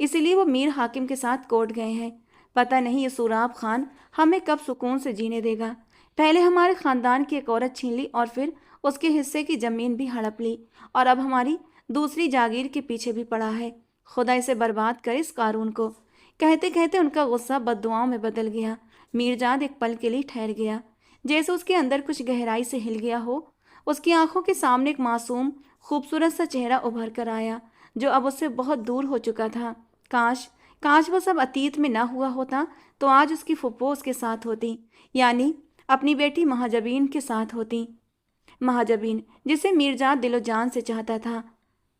اسی لیے وہ میر حاکم کے ساتھ کوٹ گئے ہیں۔ پتہ نہیں یہ سوراب خان ہمیں کب سکون سے جینے دے گا۔ پہلے ہمارے خاندان کی ایک عورت چھین لی اور پھر اس کے حصے کی زمین بھی ہڑپ لی، اور اب ہماری دوسری جاگیر کے پیچھے بھی پڑا ہے۔ خدا اسے برباد کرے اس قارون کو۔ کہتے کہتے ان کا غصہ بد دعاؤں میں بدل گیا۔ میرجاد ایک پل کے لیے ٹھہر گیا، جیسے اس کے اندر کچھ گہرائی سے ہل گیا ہو۔ اس کی آنکھوں کے سامنے ایک معصوم خوبصورت سا چہرہ ابھر کر آیا، جو اب اس سے بہت دور ہو چکا تھا۔ کاش وہ سب اتیت میں نہ ہوا ہوتا تو آج اس کی پھپھو اس کے ساتھ ہوتی، یعنی اپنی بیٹی مہاجبین کے ساتھ ہوتی۔ مہاجبین جسے میرجاد دل و جان سے چاہتا تھا،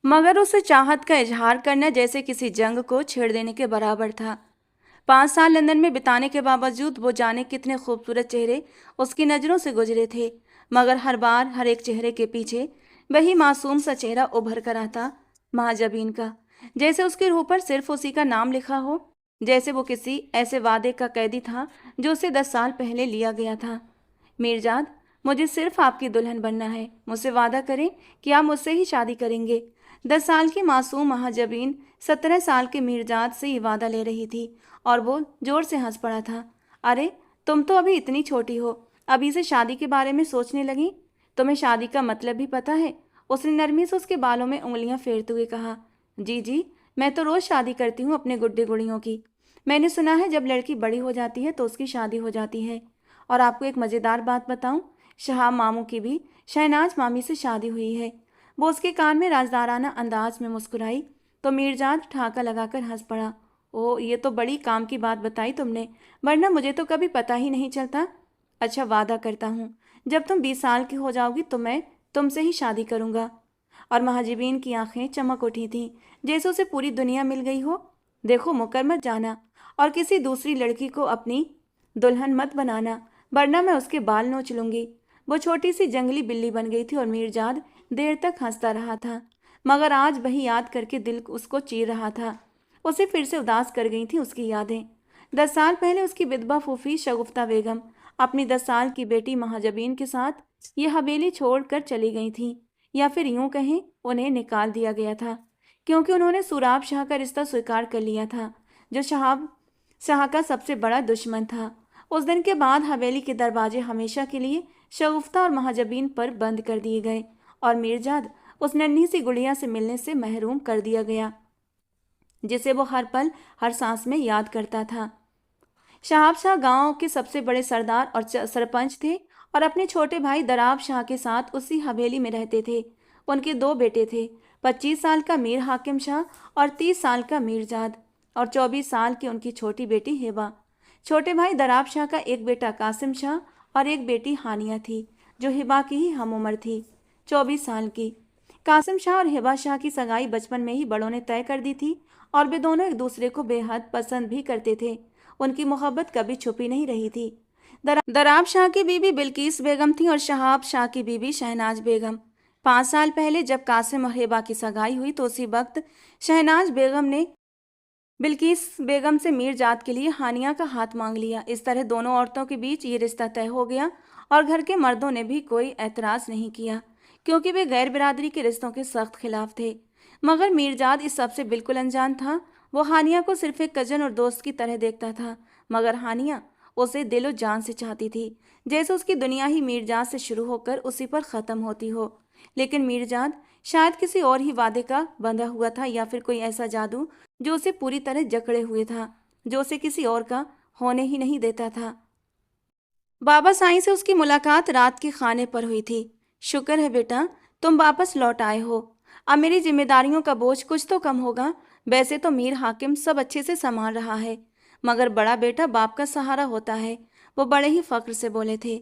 مگر اسے چاہت کا اظہار کرنا جیسے کسی جنگ کو چھیڑ دینے کے برابر تھا۔ 5 سال لندن میں بتانے کے باوجود وہ جانے کتنے خوبصورت چہرے اس کی نظروں سے گزرے تھے، مگر ہر بار ہر ایک چہرے کے پیچھے وہی معصوم سا چہرہ ابھر کر آتا، مہاجبین کا، جیسے اس کے روح پر صرف اسی کا نام لکھا ہو، جیسے وہ کسی ایسے وعدے کا قیدی تھا جو اسے 10 سال پہلے لیا گیا تھا۔ میرجاد، مجھے صرف آپ کی دلہن بننا ہے، مجھ سے وعدہ کریں کہ آپ مجھ سے ہی شادی کریں گے۔ 10 سال کی معصوم مہاجبین 17 سال کے میرجاد سے یہ وعدہ لے رہی تھی، اور وہ زور سے ہنس پڑا تھا۔ ارے تم تو ابھی اتنی چھوٹی ہو، ابھی سے شادی کے بارے میں سوچنے لگی؟ تمہیں شادی کا مطلب بھی پتہ ہے؟ اس نے نرمی سے اس کے بالوں میں انگلیاں پھیرتے ہوئے کہا۔ جی میں تو روز شادی کرتی ہوں اپنے گڈے گڑیوں کی۔ میں نے سنا ہے جب لڑکی بڑی ہو جاتی ہے تو اس کی شادی ہو جاتی ہے۔ اور آپ کو ایک مزیدار بات بتاؤں، شہاب ماموں کی بھی شہناز مامی سے شادی ہوئی ہے۔ وہ اس کے کان میں رازدارانہ انداز میں مسکرائی تو میرجاد ٹھاکا لگا کر ہنس پڑا۔ اوہ، یہ تو بڑی کام کی بات بتائی تم نے، ورنہ مجھے تو کبھی پتہ ہی نہیں چلتا۔ اچھا، وعدہ کرتا ہوں جب تم 20 سال کی ہو جاؤ گی تو میں تم سے ہی شادی کروں گا۔ اور مہاجبین کی آنکھیں چمک اٹھی تھیں، جیسے اسے پوری دنیا مل گئی ہو۔ دیکھو مکر مت جانا، اور کسی دوسری لڑکی کو اپنی دلہن مت بنانا، ورنہ میں اس کے بال نوچ لوں گی۔ وہ چھوٹی سی جنگلی بلی بن گئی تھی اور میرجاد دیر تک ہنستا رہا تھا، مگر آج وہی یاد کر کے دل اس کو چیر رہا تھا۔ اسے پھر سے اداس کر گئی تھیں اس کی یادیں۔ 10 سال پہلے اس کی بدبا پھوپھی شگفتہ بیگم اپنی 10 سال کی بیٹی مہاجبین کے ساتھ یہ حویلی چھوڑ کر چلی گئی تھیں، یا پھر یوں کہیں انہیں نکال دیا گیا تھا، کیونکہ انہوں نے سوراب شاہ کا رشتہ سویکار کر لیا تھا، جو شہاب شاہ کا سب سے بڑا دشمن تھا۔ اس دن کے بعد حویلی کے دروازے ہمیشہ کے لیے شگفتہ اور مہاجبین پر بند کر دیے گئے، اور میرجاد اس ننھی سی گڑیا سے ملنے سے محروم کر دیا گیا، جسے وہ ہر پل ہر سانس میں یاد کرتا تھا۔ شہاب شاہ گاؤں کے سب سے بڑے سردار اور سرپنچ تھے، اور اپنے چھوٹے بھائی دراب شاہ کے ساتھ اسی حویلی میں رہتے تھے۔ ان کے 2 بیٹے تھے، 25 سال کا میر حاکم شاہ اور 30 سال کا میرجاد، اور 24 سال کی ان کی چھوٹی بیٹی ہیبا۔ چھوٹے بھائی دراب شاہ کا ایک بیٹا قاسم شاہ اور ایک بیٹی ہانیہ تھی، جو ہیبا کی ہی ہم عمر تھی، 24 سال کی۔ قاسم شاہ اور ہیبا شاہ کی سگائی بچپن میں ہی بڑوں نے طے کر دی تھی، اور وہ دونوں ایک دوسرے کو بے حد پسند بھی کرتے تھے۔ ان کی محبت کبھی چھپی نہیں رہی تھی۔ دراب شاہ کی بیوی بلقیس بیگم تھی اور شہاب شاہ کی بیوی شہناز بیگم۔ 5 سال پہلے جب قاسم اور ہیبا کی سگائی ہوئی تو اسی وقت شہناز بیگم نے بلقیس بیگم سے میرجاد کے لیے ہانیہ کا ہاتھ مانگ لیا۔ اس طرح دونوں عورتوں کے بیچ یہ رشتہ طے ہو گیا، اور گھر کے مردوں نے بھی کوئی اعتراض نہیں کیا، کیونکہ وہ غیر برادری کے رشتوں کے سخت خلاف تھے۔ مگر میرجاد اس سب سے بالکل انجان تھا۔ وہ ہانیہ کو صرف ایک کزن اور دوست کی طرح دیکھتا تھا، مگر ہانیہ اسے دل و جان سے چاہتی تھی، جیسے اس کی دنیا ہی میرجاد سے شروع ہو کر اسی پر ختم ہوتی ہو۔ لیکن میرجاد شاید کسی اور ہی وعدے کا بندھا ہوا تھا، یا پھر کوئی ایسا جادو جو اسے پوری طرح جکڑے ہوئے تھا، جو اسے کسی اور کا ہونے ہی نہیں دیتا تھا۔ بابا سائیں سے اس کی ملاقات رات کے کھانے پر ہوئی تھی۔ شکر ہے بیٹا تم واپس لوٹ آئے ہو، اب میری ذمہ داریوں کا بوجھ کچھ تو کم ہوگا۔ ویسے تو میر حاکم سب اچھے سے سنبھال رہا ہے، مگر بڑا بیٹا باپ کا سہارا ہوتا ہے، وہ بڑے ہی فخر سے بولے تھے۔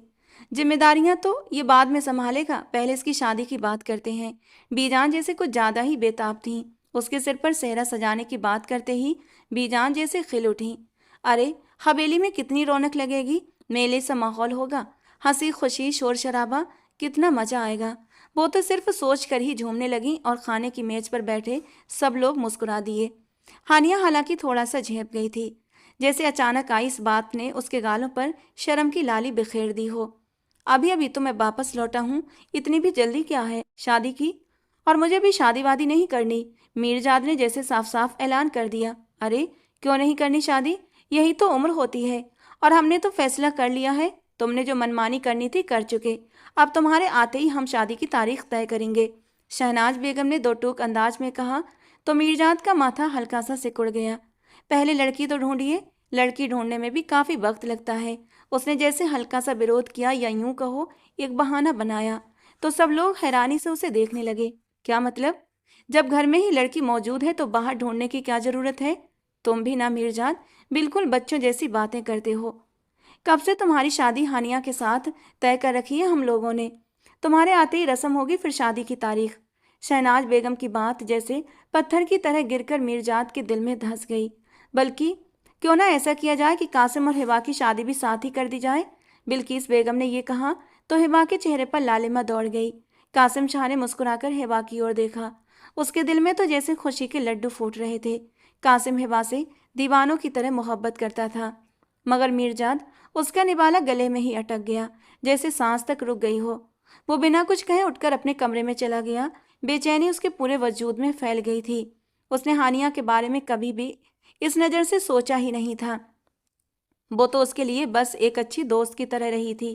ذمہ داریاں تو یہ بعد میں سنبھالے گا، پہلے اس کی شادی کی بات کرتے ہیں۔ بی جان جیسے کچھ زیادہ ہی بے تاب تھیں، اس کے سر پر صحرا سجانے کی بات کرتے ہی بی جان جیسے کھل اٹھیں۔ ارے حویلی میں کتنی رونق لگے گی، میلے سا ماحول ہوگا، ہنسی خوشی شور شرابہ، کتنا مزہ آئے گا۔ وہ تو صرف سوچ کر ہی جھومنے لگیں، اور کھانے کی میز پر بیٹھے سب لوگ مسکرا دیے۔ ہانیہ حالانکہ تھوڑا سا جھیپ گئی تھی، جیسے اچانک آئی اس بات نے اس کے گالوں پر شرم کی لالی بکھیر دی ہو۔ ابھی تو میں واپس لوٹا ہوں، اتنی بھی جلدی کیا ہے شادی کی؟ اور مجھے بھی شادی وادی نہیں کرنی، میرجاد نے جیسے صاف صاف اعلان کر دیا۔ ارے کیوں نہیں کرنی شادی؟ یہی تو عمر ہوتی ہے، اور ہم نے تو فیصلہ کر لیا ہے۔ تم نے جو منمانی کرنی تھی کر چکے، اب تمہارے آتے ہی ہم شادی کی تاریخ طے کریں گے، شہناز بیگم نے دو ٹوک انداز میں کہا۔ تو میرجات کا ماتھا ہلکا سا سکڑ گیا۔ پہلے لڑکی تو ڈھونڈیے، لڑکی ڈھونڈنے میں بھی کافی وقت لگتا ہے۔ اس نے جیسے ہلکا سا برود کیا، یا یوں کہو ایک بہانہ بنایا، تو سب لوگ حیرانی سے اسے دیکھنے لگے۔ کیا مطلب؟ جب گھر میں ہی لڑکی موجود ہے تو باہر ڈھونڈنے کی کیا ضرورت ہے؟ تم بھی نہ میرجات، بالکل بچوں جیسی باتیں کرتے ہو۔ کب سے تمہاری شادی ہانیہ کے ساتھ طے کر رکھی ہے ہم لوگوں نے۔ تمہارے آتے ہی رسم ہوگی، پھر شادی کی تاریخ۔ شہناز بیگم کی بات جیسے پتھر کی طرح گر کر میرجات کے دل میں دھنس گئی۔ بلکہ کیوں نہ ایسا کیا جائے کہ قاسم اور ہبا کی شادی بھی ساتھ ہی کر دی جائے؟ بلقیس بیگم نے یہ کہا تو ہبا کے چہرے پر لالما دوڑ گئی۔ قاسم شاہ نے مسکرا کر ہبا کی اور دیکھا۔ اس کے دل میں تو جیسے خوشی کے لڈو پھوٹ رہے تھے۔ قاسم ہبا سے دیوانوں کی طرح محبت کرتا تھا، مگر میرجات، اس کا نبالہ گلے میں ہی اٹک گیا، جیسے سانس تک رک گئی ہو۔ وہ بنا کچھ کہے اٹھ کر اپنے کمرے میں چلا گیا۔ بے چینی اس کے پورے وجود میں پھیل گئی تھی۔ اس نے ہانیہ کے بارے میں کبھی بھی اس نظر سے سوچا ہی نہیں تھا۔ وہ تو اس کے لیے بس ایک اچھی دوست کی طرح رہی تھی،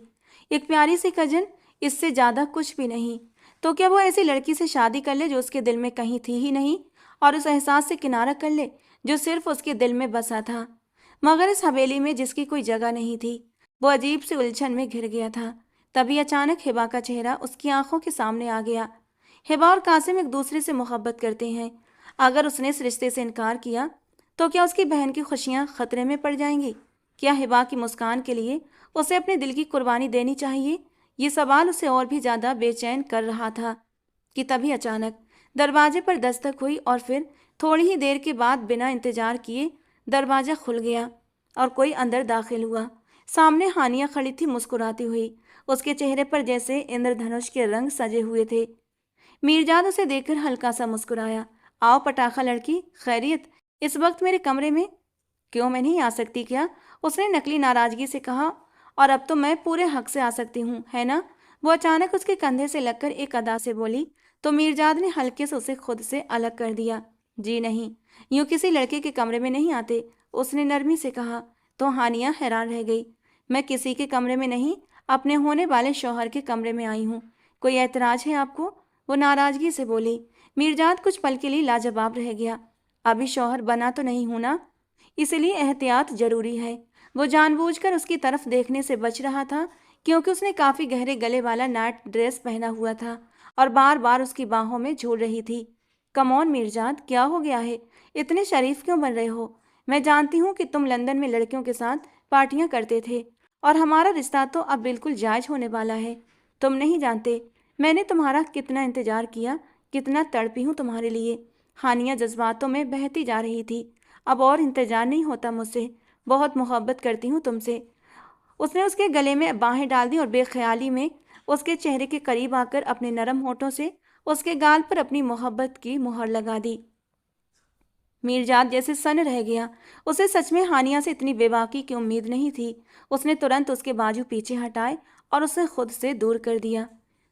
ایک پیاری سی کزن، اس سے زیادہ کچھ بھی نہیں۔ تو کیا وہ ایسی لڑکی سے شادی کر لے جو اس کے دل میں کہیں تھی ہی نہیں، اور اس احساس سے کنارہ کر لے جو صرف اس کے دل میں بسا تھا، مگر اس حویلی میں جس کی کوئی جگہ نہیں تھی؟ وہ عجیب سی الجھن میں گھر گیا تھا۔ تبھی اچانک ہبا کا چہرہ اس کی آنکھوں کے سامنے آ گیا۔ ہبا اور قاسم ایک دوسرے سے محبت کرتے ہیں۔ اگر اس نے اس رشتے سے انکار کیا تو کیا اس کی بہن کی خوشیاں خطرے میں پڑ جائیں گی؟ کیا ہبا کی مسکان کے لیے اسے اپنے دل کی قربانی دینی چاہیے؟ یہ سوال اسے اور بھی زیادہ بے چین کر رہا تھا کہ تبھی اچانک دروازے پر دستک ہوئی، اور پھر تھوڑی ہی دیر کے بعد بنا انتظار کیے دروازہ کھل گیا اور کوئی اندر داخل ہوا۔ سامنے ہانیہ کھڑی تھی مسکراتی ہوئی، اس کے چہرے پر جیسے اندر دھنش کے رنگ سجے ہوئے تھے۔ میرجات اسے دیکھ کر ہلکا سا مسکرایا۔ آؤ پٹاخہ لڑکی، خیریت؟ اس وقت میرے کمرے میں؟ کیوں، میں نہیں آ سکتی کیا؟ اس نے نقلی ناراضگی سے کہا۔ اور اب تو میں پورے حق سے آ سکتی ہوں، ہے نا؟ وہ اچانک اس کے کندھے سے لگ کر ایک ادا سے بولی، تو میرجات نے ہلکے سے اسے خود سے الگ کر دیا۔ جی نہیں، یوں کسی لڑکے کے کمرے میں نہیں آتے، اس نے نرمی سے کہا۔ تو ہانیہ حیران رہ گئی۔ میں کسی کے کمرے میں نہیں، اپنے ہونے والے شوہر کے کمرے میں آئی ہوں۔ کوئی اعتراض ہے آپ کو؟ وہ ناراضگی سے بولی۔ میرجات کچھ پل کے لیے لاجواب رہ گیا۔ ابھی شوہر بنا تو نہیں ہوں نا، اس لیے احتیاط ضروری ہے۔ وہ جان بوجھ کر اس کی طرف دیکھنے سے بچ رہا تھا، کیونکہ اس نے کافی گہرے گلے والا نائٹ ڈریس پہنا ہوا تھا اور بار بار اس کی باہوں میں جھول رہی تھی۔ کم آن میرجات، کیا ہو گیا ہے؟ اتنے شریف کیوں بن رہے ہو؟ میں جانتی ہوں کہ تم لندن میں لڑکیوں کے ساتھ پارٹیاں کرتے تھے، اور ہمارا رشتہ تو اب بالکل جائز ہونے والا ہے۔ تم نہیں جانتے میں نے تمہارا کتنا انتظار کیا، کتنا تڑپی ہوں تمہارے لیے۔ ہانیہ جذباتوں میں بہتی جا رہی تھی۔ اب اور انتظار نہیں ہوتا مجھ سے، بہت محبت کرتی ہوں تم سے۔ اس نے اس کے گلے میں باہیں ڈال دی اور بے خیالی میں اس کے چہرے کے قریب آ کر اپنے نرم ہونٹوں سے اس کے گال پر اپنی محبت کی مہر لگا دی۔ میرجات جیسے سن رہ گیا۔ اسے سچ میں ہانیہ سے اتنی بے باکی کی امید نہیں تھی۔ اس نے ترنت اس کے بازو پیچھے ہٹائے اور اسے خود سے دور کر دیا۔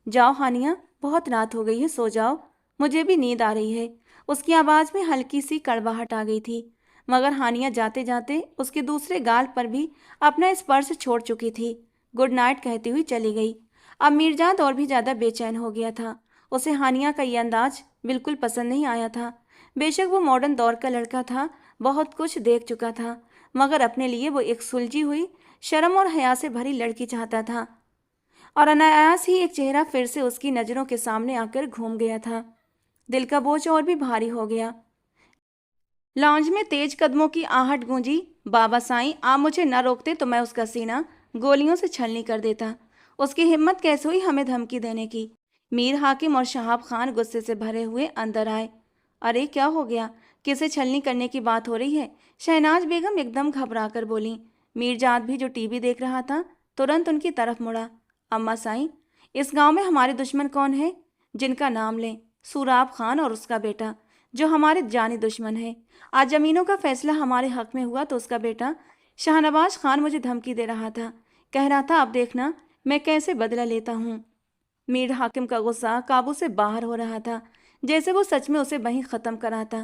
جاؤ ہانیہ، بہت رات ہو گئی ہے، سو جاؤ، مجھے بھی نیند آ رہی ہے۔ اس کی آواز میں ہلکی سی کڑواہٹ آ گئی تھی، مگر ہانیہ جاتے جاتے اس کے دوسرے گال پر بھی اپنا اسپرش چھوڑ چکی تھی۔ گڈ نائٹ کہتی ہوئی چلی گئی۔ اب میرجات اور بھی زیادہ بے چین ہو گیا تھا۔ اسے ہانیہ کا یہ انداز بالکل پسند نہیں آیا تھا۔ بے شک وہ ماڈرن دور کا لڑکا تھا، بہت کچھ دیکھ چکا تھا، مگر اپنے لیے وہ ایک سلجھی ہوئی، شرم اور حیا سے بھری لڑکی چاہتا تھا، اور انایاس ہی ایک چہرہ پھر سے اس کی نظروں کے سامنے آ کر گھوم گیا تھا۔ دل کا بوجھ اور بھی بھاری ہو گیا۔ لاؤنج میں تیز قدموں کی آہٹ گونجی۔ بابا سائیں، آپ مجھے نہ روکتے تو میں اس کا سینہ گولیوں سے چھلنی کر دیتا۔ اس کی ہمت کیسے ہوئی ہمیں دھمکی دینے کی؟ میر حاکم اور شہاب خان غصے سے بھرے ہوئے اندر آئے۔ ارے کیا ہو گیا؟ کسے چھلنی کرنے کی بات ہو رہی ہے؟ شہناز بیگم ایک دم گھبرا کر بولیں۔ میرجات بھی جو ٹی وی دیکھ رہا تھا ترنت ان کی طرف مڑا۔ اماں سائیں، اس گاؤں میں ہمارے دشمن کون ہیں؟ جن کا نام لیں، سوراب خان اور اس کا بیٹا، جو ہمارے جانی دشمن ہے۔ آج زمینوں کا فیصلہ ہمارے حق میں ہوا تو اس کا بیٹا شاہنواز خان مجھے دھمکی دے رہا تھا، کہہ رہا تھا اب دیکھنا میں کیسے بدلہ لیتا ہوں۔ میر حاکم کا غصہ قابو سے باہر ہو رہا تھا، جیسے وہ سچ میں اسے وہیں ختم کراتا۔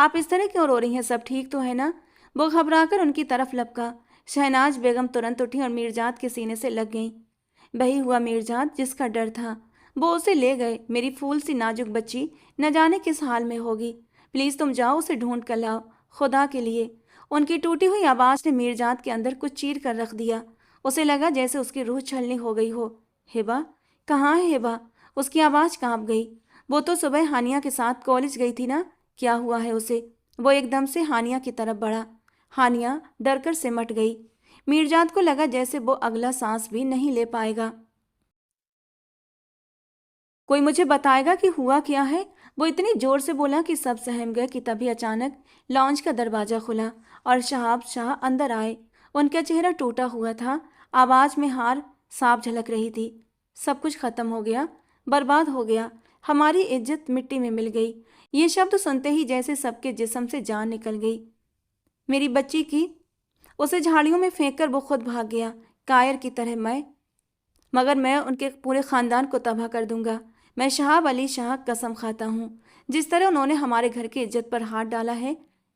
آپ اس طرح کیوں رو رہی ہیں؟ سب ٹھیک تو ہے نا؟ وہ گھبرا کر ان کی طرف لپکا۔ شہناز بیگم ترنت اٹھی اور میرجات کے سینے سے لگ گئیں۔ بہی ہوا میرجات جس کا ڈر تھا وہ اسے لے گئے۔ میری پھول سی نازک بچی نہ جانے کس حال میں ہوگی، پلیز تم جاؤ اسے ڈھونڈ کر لاؤ، خدا کے لیے۔ ان کی ٹوٹی ہوئی آواز نے میرجات کے اندر کچھ چیر کر رکھ دیا۔ اسے لگا جیسے اس کی روح چھلنی ہو گئی ہو۔ ہبا کہاں ہے ہبا؟ اس کی آواز کانپ گئی۔ وہ تو صبح ہانیہ کے ساتھ کالج گئی تھی نا، کیا ہوا ہے اسے؟ وہ ایک دم سے ہانیہ کی طرف بڑھا۔ ہانیہ ڈر کر سمٹ گئی۔ میرجات کو لگا جیسے وہ اگلا سانس بھی نہیں لے پائے گا۔ کوئی مجھے بتائے گا کہ ہوا کیا ہے؟ وہ اتنی زور سے بولا کہ سب سہم گئے کہ تبھی اچانک لاؤنج کا دروازہ کھلا اور شہاب شاہ اندر آئے۔ ان کا چہرہ ٹوٹا ہوا تھا، آواز میں ہار صاف جھلک رہی تھی۔ سب کچھ ختم ہو گیا، برباد ہو گیا، ہماری عزت مٹی میں مل گئی۔ یہ شبد سنتے ہی جیسے سب کے جسم سے جان نکل گئی۔ میری بچی کی؟ اسے جھاڑیوں میں پھینک کر وہ خود بھاگ گیا، کائر کی طرح۔ مگر میں ان کے پورے خاندان کو تباہ کر دوں گا۔ میں شہاب علی شاہ قسم کھاتا ہوں، جس طرح انہوں نے ہمارے گھر کی عزت پر ہاتھ ڈالا ہے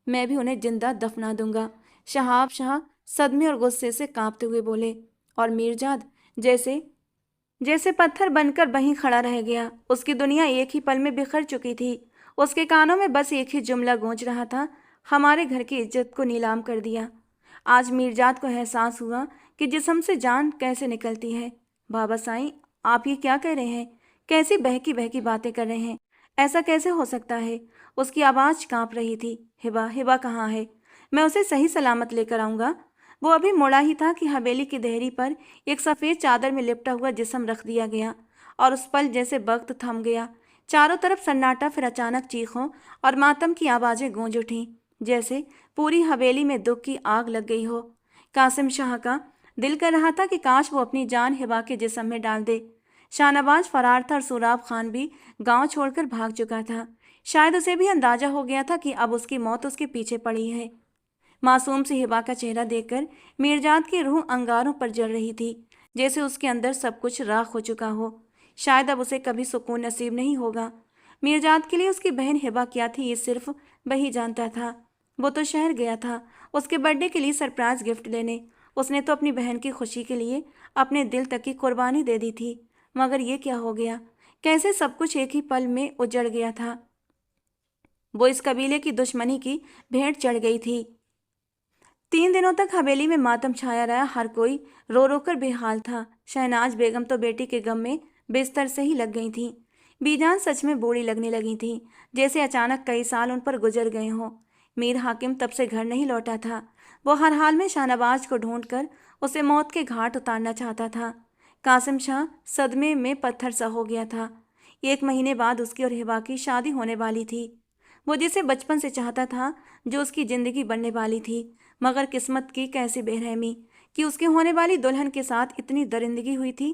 میں بھی انہیں زندہ دفنا دوں گا۔ شہاب شاہ صدمے اور غصے سے کانپتے ہوئے بولے، اور میرجات جیسے پتھر بن کر وہیں کھڑا رہ گیا۔ اس کی دنیا ایک ہی پل میں بکھر چکی تھی۔ اس کے کانوں میں بس ایک ہی جملہ گونج رہا تھا، ہمارے گھر کی عزت کو نیلام کر دیا۔ آج میرجات کو احساس ہوا کہ جسم سے جان کیسے نکلتی ہے۔ بابا سائیں، آپ یہ کیا کہہ رہے ہیں؟ کیسی بہکی بہکی باتیں کر رہے ہیں؟ ایسا کیسے ہو سکتا ہے؟ اس کی آواز کانپ رہی تھی۔ ہبا کہاں ہے؟ میں اسے صحیح سلامت لے کر آؤں گا۔ وہ ابھی مڑا ہی تھا کہ حویلی کی دہری پر ایک سفید چادر میں لپٹا ہوا جسم رکھ دیا گیا اور اس پل جیسے وقت تھم گیا۔ چاروں طرف سناٹا، پھر اچانک چیخوں اور ماتم کی آوازیں گونج اٹھیں، جیسے پوری حویلی میں دکھ کی آگ لگ گئی ہو۔ قاسم شاہ کا دل کر رہا تھا کہ کاش وہ اپنی جان ہبا کے جسم میں ڈال دے۔ شاہ نواز فرار تھا اور سوراب خان بھی گاؤں چھوڑ کر بھاگ چکا تھا۔ شاید اسے بھی اندازہ ہو گیا تھا کہ اب اس کی موت اس کے پیچھے پڑی ہے۔ معصوم سی ہبا کا چہرہ دیکھ کر میرجات کی روح انگاروں پر جل رہی تھی، جیسے اس کے اندر سب کچھ راکھ ہو چکا ہو۔ شاید اب اسے کبھی سکون نصیب نہیں ہوگا۔ میرجات کے لیے اس کی بہن ہبا کیا تھی یہ صرف وہی جانتا تھا۔ وہ تو شہر گیا تھا اس کے برتھ ڈے کے لیے سرپرائز گفٹ لینے۔ اس نے تو اپنی بہن کی خوشی کے لیے اپنے دل تک کی قربانی دے دی تھی، مگر یہ کیا ہو گیا؟ کیسے سب کچھ ایک ہی پل میں اجڑ گیا تھا؟ وہ اس قبیلے کی دشمنی کی بھیٹ چڑھ گئی تھی۔ 3 دنوں تک حویلی میں ماتم چھایا رہا، ہر کوئی رو رو کر بے حال تھا۔ شہناز بیگم تو بیٹی کے غم میں بستر سے ہی لگ گئی تھیں۔ بیجان سچ میں بوڑھی لگنے لگی تھیں، جیسے اچانک کئی سال ان پر گزر گئے ہوں۔ میر حاکم تب سے گھر نہیں لوٹا تھا۔ وہ ہر حال میں شاہ نواز کو ڈھونڈ کر اسے موت کے گھاٹ اتارنا چاہتا تھا۔ قاسم شاہ صدمے میں پتھر سا ہو گیا تھا۔ 1 مہینے بعد اس کی اور ہبا کی شادی ہونے والی تھی۔ وہ جسے بچپن سے چاہتا تھا، جو اس کی زندگی بننے والی تھی، مگر قسمت کی کیسی بے رحمی کہ اس کی ہونے والی دلہن کے ساتھ اتنی درندگی ہوئی تھی۔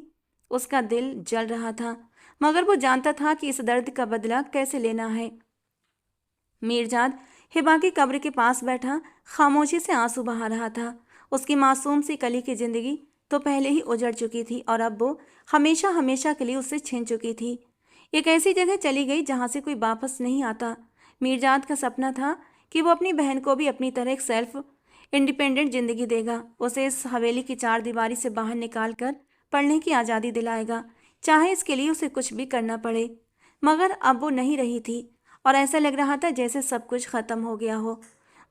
اس کا دل جل رہا تھا، مگر وہ جانتا تھا کہ اس درد کا بدلہ کیسے لینا ہے۔ میرجات ہبا کی قبر کے پاس بیٹھا خاموشی سے آنسو بہا رہا تھا۔ اس کی معصوم سی کلی کی زندگی تو پہلے ہی اجڑ چکی تھی اور اب وہ ہمیشہ ہمیشہ کے لیے اسے چھین چکی تھی۔ ایک ایسی جگہ چلی گئی جہاں سے کوئی واپس نہیں آتا۔ میرجات کا سپنا تھا کہ وہ اپنی بہن کو بھی اپنی طرح ایک سیلف انڈیپینڈنٹ زندگی دے گا، اسے اس حویلی کی 4 دیواری سے باہر نکال کر پڑھنے کی آزادی دلائے گا، چاہے اس کے لیے اسے کچھ بھی کرنا پڑے۔ مگر اب وہ نہیں رہی تھی اور ایسا لگ رہا تھا جیسے سب کچھ ختم ہو گیا ہو۔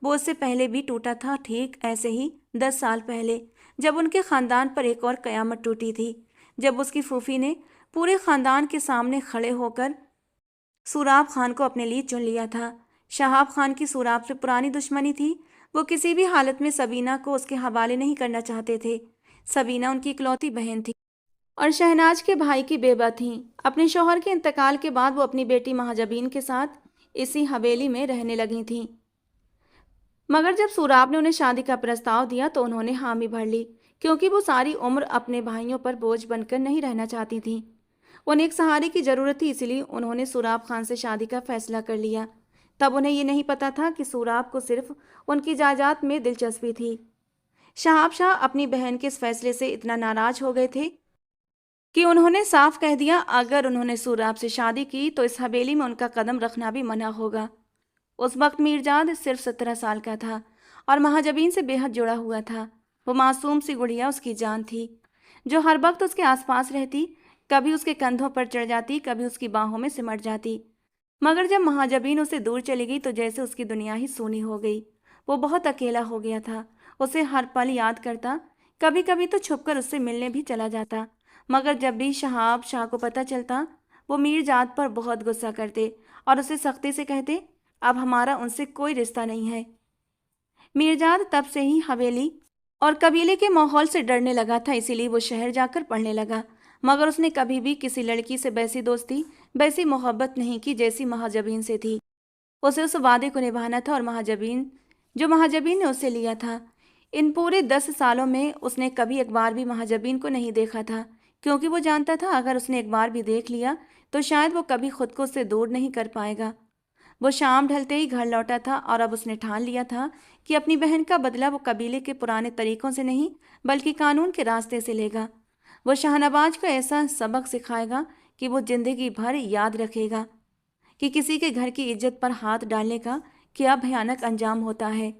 وہ اس سے پہلے بھی ٹوٹا تھا، ٹھیک ایسے ہی 10 سال پہلے، جب ان کے خاندان پر ایک اور قیامت ٹوٹی تھی، جب اس کی پھوپھی نے پورے خاندان کے سامنے کھڑے ہو کر سوراب خان کو اپنے لیے چن لیا تھا۔ شہاب خان کی سوراب سے پرانی دشمنی تھی۔ وہ کسی بھی حالت میں سبینہ کو اس کے حوالے نہیں کرنا چاہتے تھے۔ سبینہ ان کی اکلوتی بہن تھی اور شہناز کے بھائی کی بیوہ تھیں۔ اپنے شوہر کے انتقال کے بعد وہ اپنی بیٹی مہاجبین کے ساتھ اسی حویلی میں رہنے لگی تھیں، مگر جب سوراب نے انہیں شادی کا پرستاؤ دیا تو انہوں نے حامی بھر لی، کیونکہ وہ ساری عمر اپنے بھائیوں پر بوجھ بن کر نہیں رہنا چاہتی تھیں۔ انہیں ایک سہارے کی ضرورت تھی، اسی لیے انہوں نے سوراب خان سے شادی کا فیصلہ کر لیا۔ تب انہیں یہ نہیں پتا تھا کہ سوراب کو صرف ان کی جائیداد میں دلچسپی تھی۔ شہاب شاہ اپنی بہن کے اس فیصلے سے اتنا ناراض ہو گئے تھے کہ انہوں نے صاف کہہ دیا اگر انہوں نے سوراب سے شادی کی تو اس حویلی میں ان کا قدم رکھنا بھی منع ہوگا۔ اس وقت میرجاد صرف 17 سال کا تھا اور مہاجبین سے بے حد جڑا ہوا تھا۔ وہ معصوم سی گڑیا اس کی جان تھی، جو ہر وقت اس کے آس پاس رہتی، کبھی اس کے کندھوں پر چڑھ جاتی، کبھی اس کی باہوں میں سمٹ جاتی۔ مگر جب مہاجبین اسے دور چلی گئی تو جیسے اس کی دنیا ہی سونی ہو گئی۔ وہ بہت اکیلا ہو گیا تھا، اسے ہر پل یاد کرتا، کبھی کبھی تو چھپ کر اس سے ملنے بھی چلا جاتا۔ مگر جب بھی شہاب شاہ کو پتہ چلتا، وہ میرجاد پر بہت غصہ کرتے اور اسے سختی سے کہتے، اب ہمارا ان سے کوئی رشتہ نہیں ہے۔ میرجاد تب سے ہی حویلی اور قبیلے کے ماحول سے ڈرنے لگا تھا، اسی لیے وہ شہر جا کر پڑھنے لگا۔ مگر اس نے کبھی بھی کسی لڑکی سے ویسی دوستی، ویسی محبت نہیں کی جیسی مہاجبین سے تھی۔ اسے اس وعدے کو نبھانا تھا اور مہاجبین نے اسے لیا تھا۔ ان پورے 10 سالوں میں اس نے کبھی ایک بار بھی مہاجبین کو نہیں دیکھا تھا، کیونکہ وہ جانتا تھا اگر اس نے ایک بار بھی دیکھ لیا تو شاید وہ کبھی خود کو اس سے دور نہیں کر پائے گا۔ وہ شام ڈھلتے ہی گھر لوٹا تھا اور اب اس نے ٹھان لیا تھا کہ اپنی بہن کا بدلہ وہ قبیلے کے پرانے طریقوں سے نہیں بلکہ قانون کے راستے سے لے گا۔ وہ شاہنواز کو ایسا سبق سکھائے گا کہ وہ زندگی بھر یاد رکھے گا کہ کسی کے گھر کی عزت پر ہاتھ ڈالنے کا کیا بھیانک انجام ہوتا ہے۔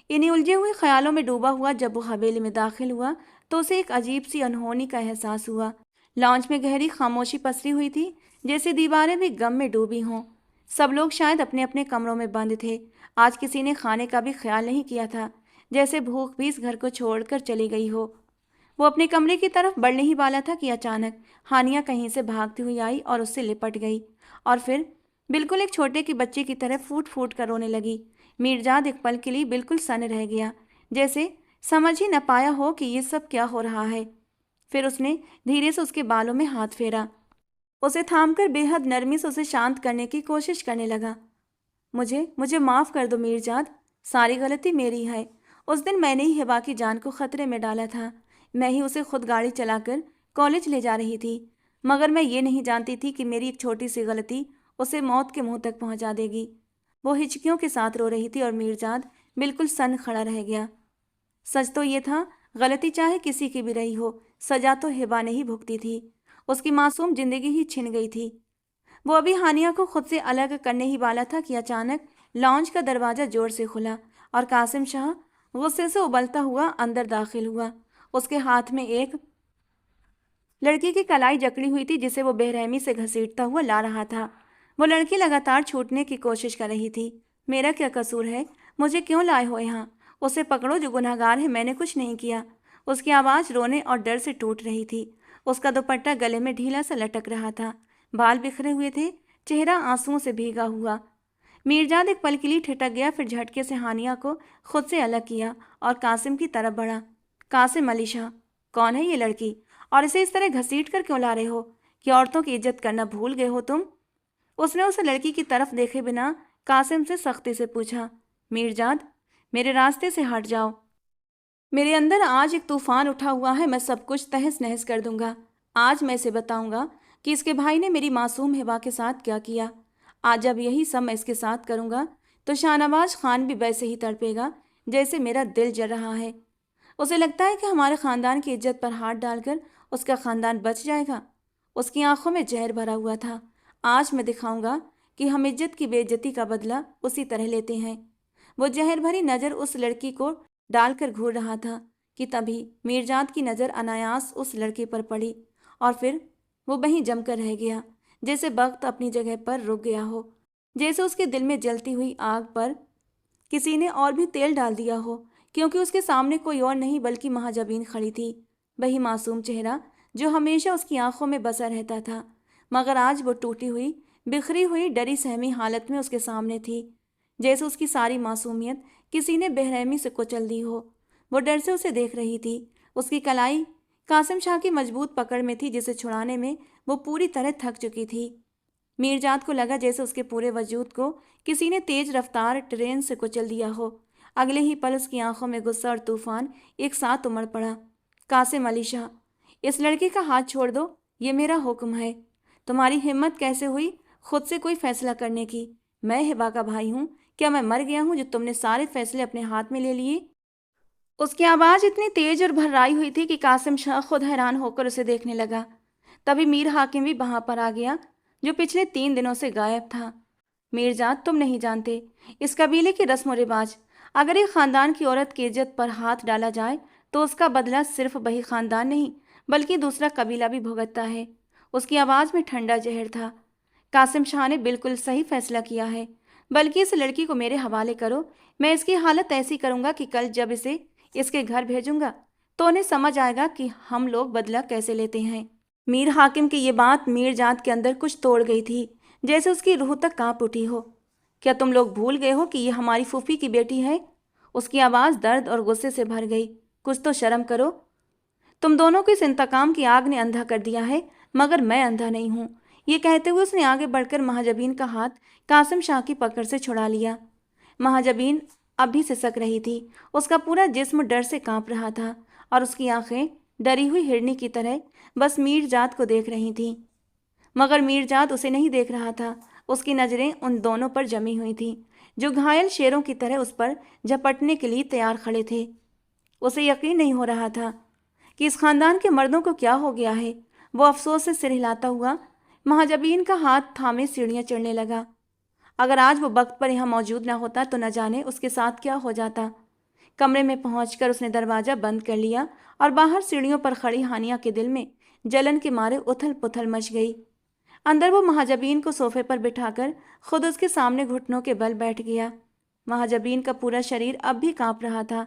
انہیں الجھے ہوئے خیالوں میں ڈوبا ہوا جب وہ حویلی میں داخل ہوا تو اسے ایک عجیب سی انہونی کا احساس ہوا۔ لانچ میں گہری خاموشی پسری ہوئی تھی، جیسے دیواریں بھی غم میں ڈوبی ہوں۔ سب لوگ شاید اپنے اپنے کمروں میں بند تھے۔ آج کسی نے کھانے کا بھی خیال نہیں کیا تھا، جیسے بھوک بھی اس گھر کو چھوڑ کر چلی گئی ہو۔ وہ اپنے کمرے کی طرف بڑھنے ہی والا تھا کہ اچانک ہانیہ کہیں سے بھاگتی ہوئی آئی اور اس سے لپٹ گئی، اور پھر بالکل ایک چھوٹے کی بچے کی طرح پھوٹ پھوٹ کر رونے لگی۔ میرجاد ایک پل کے لیے بالکل سن رہ گیا، جیسے سمجھ ہی نہ پایا ہو کہ یہ سب کیا ہو رہا ہے۔ پھر اس نے دھیرے سے اس کے بالوں میں ہاتھ پھیرا، اسے تھام کر بے حد نرمی سے اسے شانت کرنے کی کوشش کرنے لگا۔ مجھے معاف کر دو میرجاد، ساری غلطی میری ہے۔ اس دن میں نے ہی ہبا کی جان کو خطرے میں ڈالا تھا، میں ہی اسے خود گاڑی چلا کر کالج لے جا رہی تھی، مگر میں یہ نہیں جانتی تھی کہ میری ایک چھوٹی سی غلطی اسے موت کے منہ تک پہنچا دے گی۔ وہ ہچکیوں کے ساتھ رو رہی تھی اور میرجاد بالکل سن کھڑا رہ گیا۔ سچ تو یہ تھا، غلطی چاہے کسی کی بھی رہی ہو، سزا تو ہبا نے ہی بھگتی تھی۔ اس کی معصوم زندگی ہی چھن گئی تھی۔ وہ ابھی ہانیہ کو خود سے الگ کرنے ہی والا تھا کہ اچانک لانچ کا دروازہ زور سے کھلا اور قاسم شاہ غصے سے ابلتا ہوا اندر داخل ہوا۔ اس کے ہاتھ میں ایک لڑکی کی کلائی جکڑی ہوئی تھی جسے وہ بے رحمی سے گھسیٹتا ہوا لا رہا تھا۔ وہ لڑکی لگاتار چھوٹنے کی کوشش کر رہی تھی۔ میرا کیا قصور ہے؟ مجھے کیوں لائے ہو یہاں؟ اسے پکڑو جو گنہگار ہے، میں نے کچھ نہیں کیا۔ اس کی آواز رونے اور ڈر سے ٹوٹ رہی تھی۔ اس کا دوپٹہ گلے میں ڈھیلا سا لٹک رہا تھا، بال بکھرے ہوئے تھے، چہرہ آنسوؤں سے بھیگا ہوا۔ میرجاد ایک پل کے لیے ٹھٹک گیا، پھر جھٹکے سے ہانیہ کو خود سے الگ کیا اور قاسم کی طرف بڑھا۔ قاسم علی شاہ، کون ہے یہ لڑکی اور اسے اس طرح گھسیٹ کر کیوں لا رہے ہو؟ کہ عورتوں کی عزت کرنا بھول گئے ہو تم؟ اس نے اس لڑکی کی طرف دیکھے بنا قاسم سے سختی سے پوچھا۔ میرجاد، میرے راستے سے ہٹ جاؤ، میرے اندر آج ایک طوفان اٹھا ہوا ہے، میں سب کچھ تہس نہس کر دوں گا۔ آج میں اسے بتاؤں گا کہ اس کے بھائی نے میری معصوم ہبا کے ساتھ کیا کیا۔ آج جب یہی سب میں اس کے ساتھ کروں گا تو شاہنواز خان بھی ویسے ہی تڑپے گا جیسے میرا دل جل رہا ہے۔ اسے لگتا ہے کہ ہمارے خاندان کی عزت پر ہاتھ ڈال کر اس کا خاندان بچ جائے گا۔ اس کی آنکھوں میں زہر بھرا ہوا تھا۔ آج میں دکھاؤں گا کہ ہم عزت کی بے عزتی کا بدلہ اسی طرح لیتے ہیں۔ وہ زہر بھری نظر اس لڑکی کو ڈال کر گھور رہا تھا کہ تبھی میرجاد کی نظر انایاس اس لڑکی پر پڑی اور پھر وہ وہیں جم کر رہ گیا، جیسے وقت اپنی جگہ پر رک گیا ہو، جیسے اس کے دل میں جلتی ہوئی آگ پر کسی نے اور بھی تیل ڈال دیا ہو، کیونکہ اس کے سامنے کوئی اور نہیں بلکہ مہاجبین کھڑی تھی، وہی معصوم چہرہ جو ہمیشہ اس کی آنکھوں میں بسا رہتا تھا، مگر آج وہ ٹوٹی ہوئی، بکھری ہوئی، ڈری سہمی حالت میں اس کے سامنے تھی، جیسے اس کی ساری معصومیت کسی نے بے رحمی سے کچل دی ہو۔ وہ ڈر سے اسے دیکھ رہی تھی۔ اس کی کلائی قاسم شاہ کی مضبوط پکڑ میں تھی، جسے چھڑانے میں وہ پوری طرح تھک چکی تھی۔ میرجاد کو لگا جیسے اس کے پورے وجود کو کسی نے تیز رفتار ٹرین سے کچل دیا ہو۔ اگلے ہی پل اس کی آنکھوں میں غصہ اور طوفان ایک ساتھ امڑ پڑا۔ قاسم علی شاہ، اس لڑکی کا ہاتھ چھوڑ دو، یہ میرا حکم ہے۔ تمہاری ہمت کیسے ہوئی خود سے کوئی فیصلہ کرنے کی؟ میں ہبا کا بھائی ہوں، کیا میں مر گیا ہوں جو تم نے سارے فیصلے اپنے ہاتھ میں لے لیے؟ اس کی آواز اتنی تیز اور بھررائی ہوئی تھی کہ قاسم شاہ خود حیران ہو کر اسے دیکھنے لگا۔ تبھی میر حاکم بھی وہاں پر آ گیا، جو پچھلے 3 دنوں سے غائب تھا۔ میرزاد تم نہیں جانتے اس قبیلے کی رسم و رواج. اگر ایک خاندان کی عورت کی عزت پر ہاتھ ڈالا جائے تو اس کا بدلہ صرف وہی خاندان نہیں بلکہ دوسرا قبیلہ بھی بھگتتا ہے. اس کی آواز میں ٹھنڈا زہر تھا. قاسم شاہ نے بالکل صحیح فیصلہ کیا ہے. بلکہ اس لڑکی کو میرے حوالے کرو. میں اس کی حالت ایسی کروں گا کہ کل جب اسے اس کے گھر بھیجوں گا تو انہیں سمجھ آئے گا کہ ہم لوگ بدلہ کیسے لیتے ہیں. میر حاکم کی یہ بات میر جات کے اندر کچھ توڑ گئی تھی، جیسے اس کی روح تک کانپ اٹھی ہو. کیا تم لوگ بھول گئے ہو کہ یہ ہماری پھوپھی کی بیٹی ہے؟ اس کی آواز درد اور غصے سے بھر گئی. کچھ تو شرم کرو. تم دونوں کو اس انتقام کی آگ نے اندھا کر دیا ہے، مگر میں اندھا نہیں ہوں. یہ کہتے ہوئے اس نے آگے بڑھ کر مہاجبین کا ہاتھ قاسم شاہ کی پکڑ سے چھڑا لیا. مہاجبین اب بھی سسک رہی تھی. اس کا پورا جسم ڈر سے کانپ رہا تھا اور اس کی آنکھیں ڈری ہوئی ہرنی کی طرح بس میر جات کو دیکھ رہی تھیں. مگر میر جات اسے نہیں دیکھ رہا تھا. اس کی نظریں ان دونوں پر جمی ہوئی تھیں جو گھائل شیروں کی طرح اس پر جھپٹنے کے لیے تیار کھڑے تھے. اسے یقین نہیں ہو رہا تھا کہ اس خاندان کے مردوں کو کیا ہو گیا ہے. وہ افسوس سے سر ہلاتا ہوا مہاجبین کا ہاتھ تھامے سیڑھیاں چڑھنے لگا. اگر آج وہ وقت پر یہاں موجود نہ ہوتا تو نہ جانے اس کے ساتھ کیا ہو جاتا. کمرے میں پہنچ کر اس نے دروازہ بند کر لیا اور باہر سیڑھیوں پر کھڑی ہانیہ کے دل میں جلن کے مارے اتھل پتھل مچ گئی. اندر وہ مہاجبین کو صوفے پر بٹھا کر خود اس کے سامنے گھٹنوں کے بل بیٹھ گیا. مہاجبین کا پورا شریر اب بھی کانپ رہا تھا.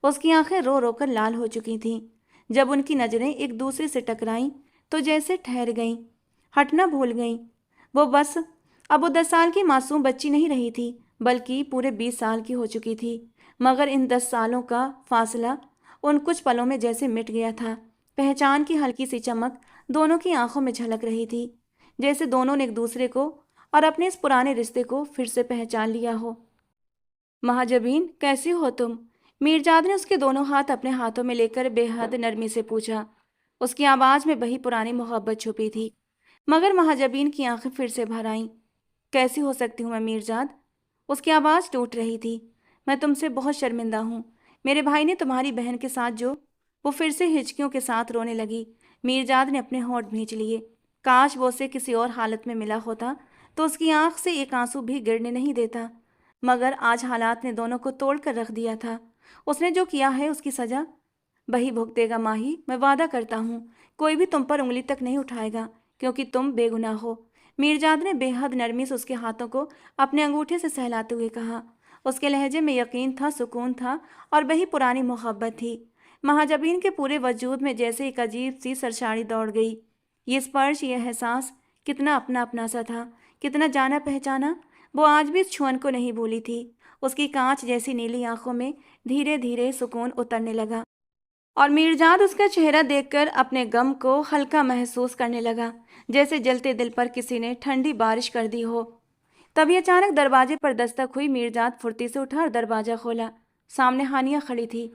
اس کی آنکھیں رو رو کر لال ہو چکی تھیں. جب ان کی نظریں ایک دوسرے سے ٹکرائیں تو جیسے ٹھہر گئیں، ہٹنا بھول گئیں. وہ بس اب وہ 10 سال کی معصوم بچی نہیں رہی تھی بلکہ پورے 20 سال کی ہو چکی تھی. مگر ان 10 سالوں کا فاصلہ ان کچھ پلوں میں جیسے مٹ گیا تھا. پہچان کی ہلکی سی چمک دونوں کی آنکھوں میں جھلک رہی تھی، جیسے دونوں نے ایک دوسرے کو اور اپنے اس پرانے رشتے کو پھر سے پہچان لیا ہو. مہاجبین کیسی ہو تم؟ میرجاد نے اس کے دونوں ہاتھ اپنے ہاتھوں میں لے کر بے حد نرمی سے پوچھا. اس کی آواز میں وہی پرانی محبت چھپی تھی. مگر مہاجبین کی آنکھیں پھر سے بھر آئیں. کیسی ہو سکتی ہوں میں میرجاد؟ اس کی آواز ٹوٹ رہی تھی. میں تم سے بہت شرمندہ ہوں. میرے بھائی نے تمہاری بہن کے ساتھ جو... وہ پھر سے ہچکیوں کے ساتھ رونے لگی. میرجاد نے اپنے ہونٹ بھینچ لیے. کاش وہ اسے کسی اور حالت میں ملا ہوتا تو اس کی آنکھ سے ایک آنسو بھی گرنے نہیں دیتا. مگر آج حالات نے دونوں کو توڑ کر رکھ دیا تھا. اس نے جو کیا ہے اس کی سزا وہی بھگتے گا. ماہی، میں وعدہ کرتا ہوں کوئی بھی تم پر انگلی تک نہیں اٹھائے گا کیونکہ تم بے گناہ ہو. میرجاد نے بے حد نرمی سے اس کے ہاتھوں کو اپنے انگوٹھے سے سہلاتے ہوئے کہا. اس کے لہجے میں یقین تھا، سکون تھا اور وہی پرانی محبت تھی. مہاجبین کے پورے وجود میں جیسے ایک عجیب سی سرشاری دوڑ گئی. یہ اسپرش، یہ احساس کتنا اپنا اپنا سا تھا، کتنا جانا پہچانا. وہ آج بھی اس چھوئن کو نہیں بھولی تھی. اس کی کانچ جیسی نیلی آنکھوں میں دھیرے دھیرے سکون اترنے لگا اور میرجاد اس کا چہرہ دیکھ کر اپنے غم کو ہلکا محسوس کرنے لگا، جیسے جلتے دل پر کسی نے ٹھنڈی بارش کر دی ہو. تبھی اچانک دروازے پر دستک ہوئی. میرجاد پھرتی سے اٹھا اور دروازہ کھولا. سامنے ہانیہ کھڑی تھی.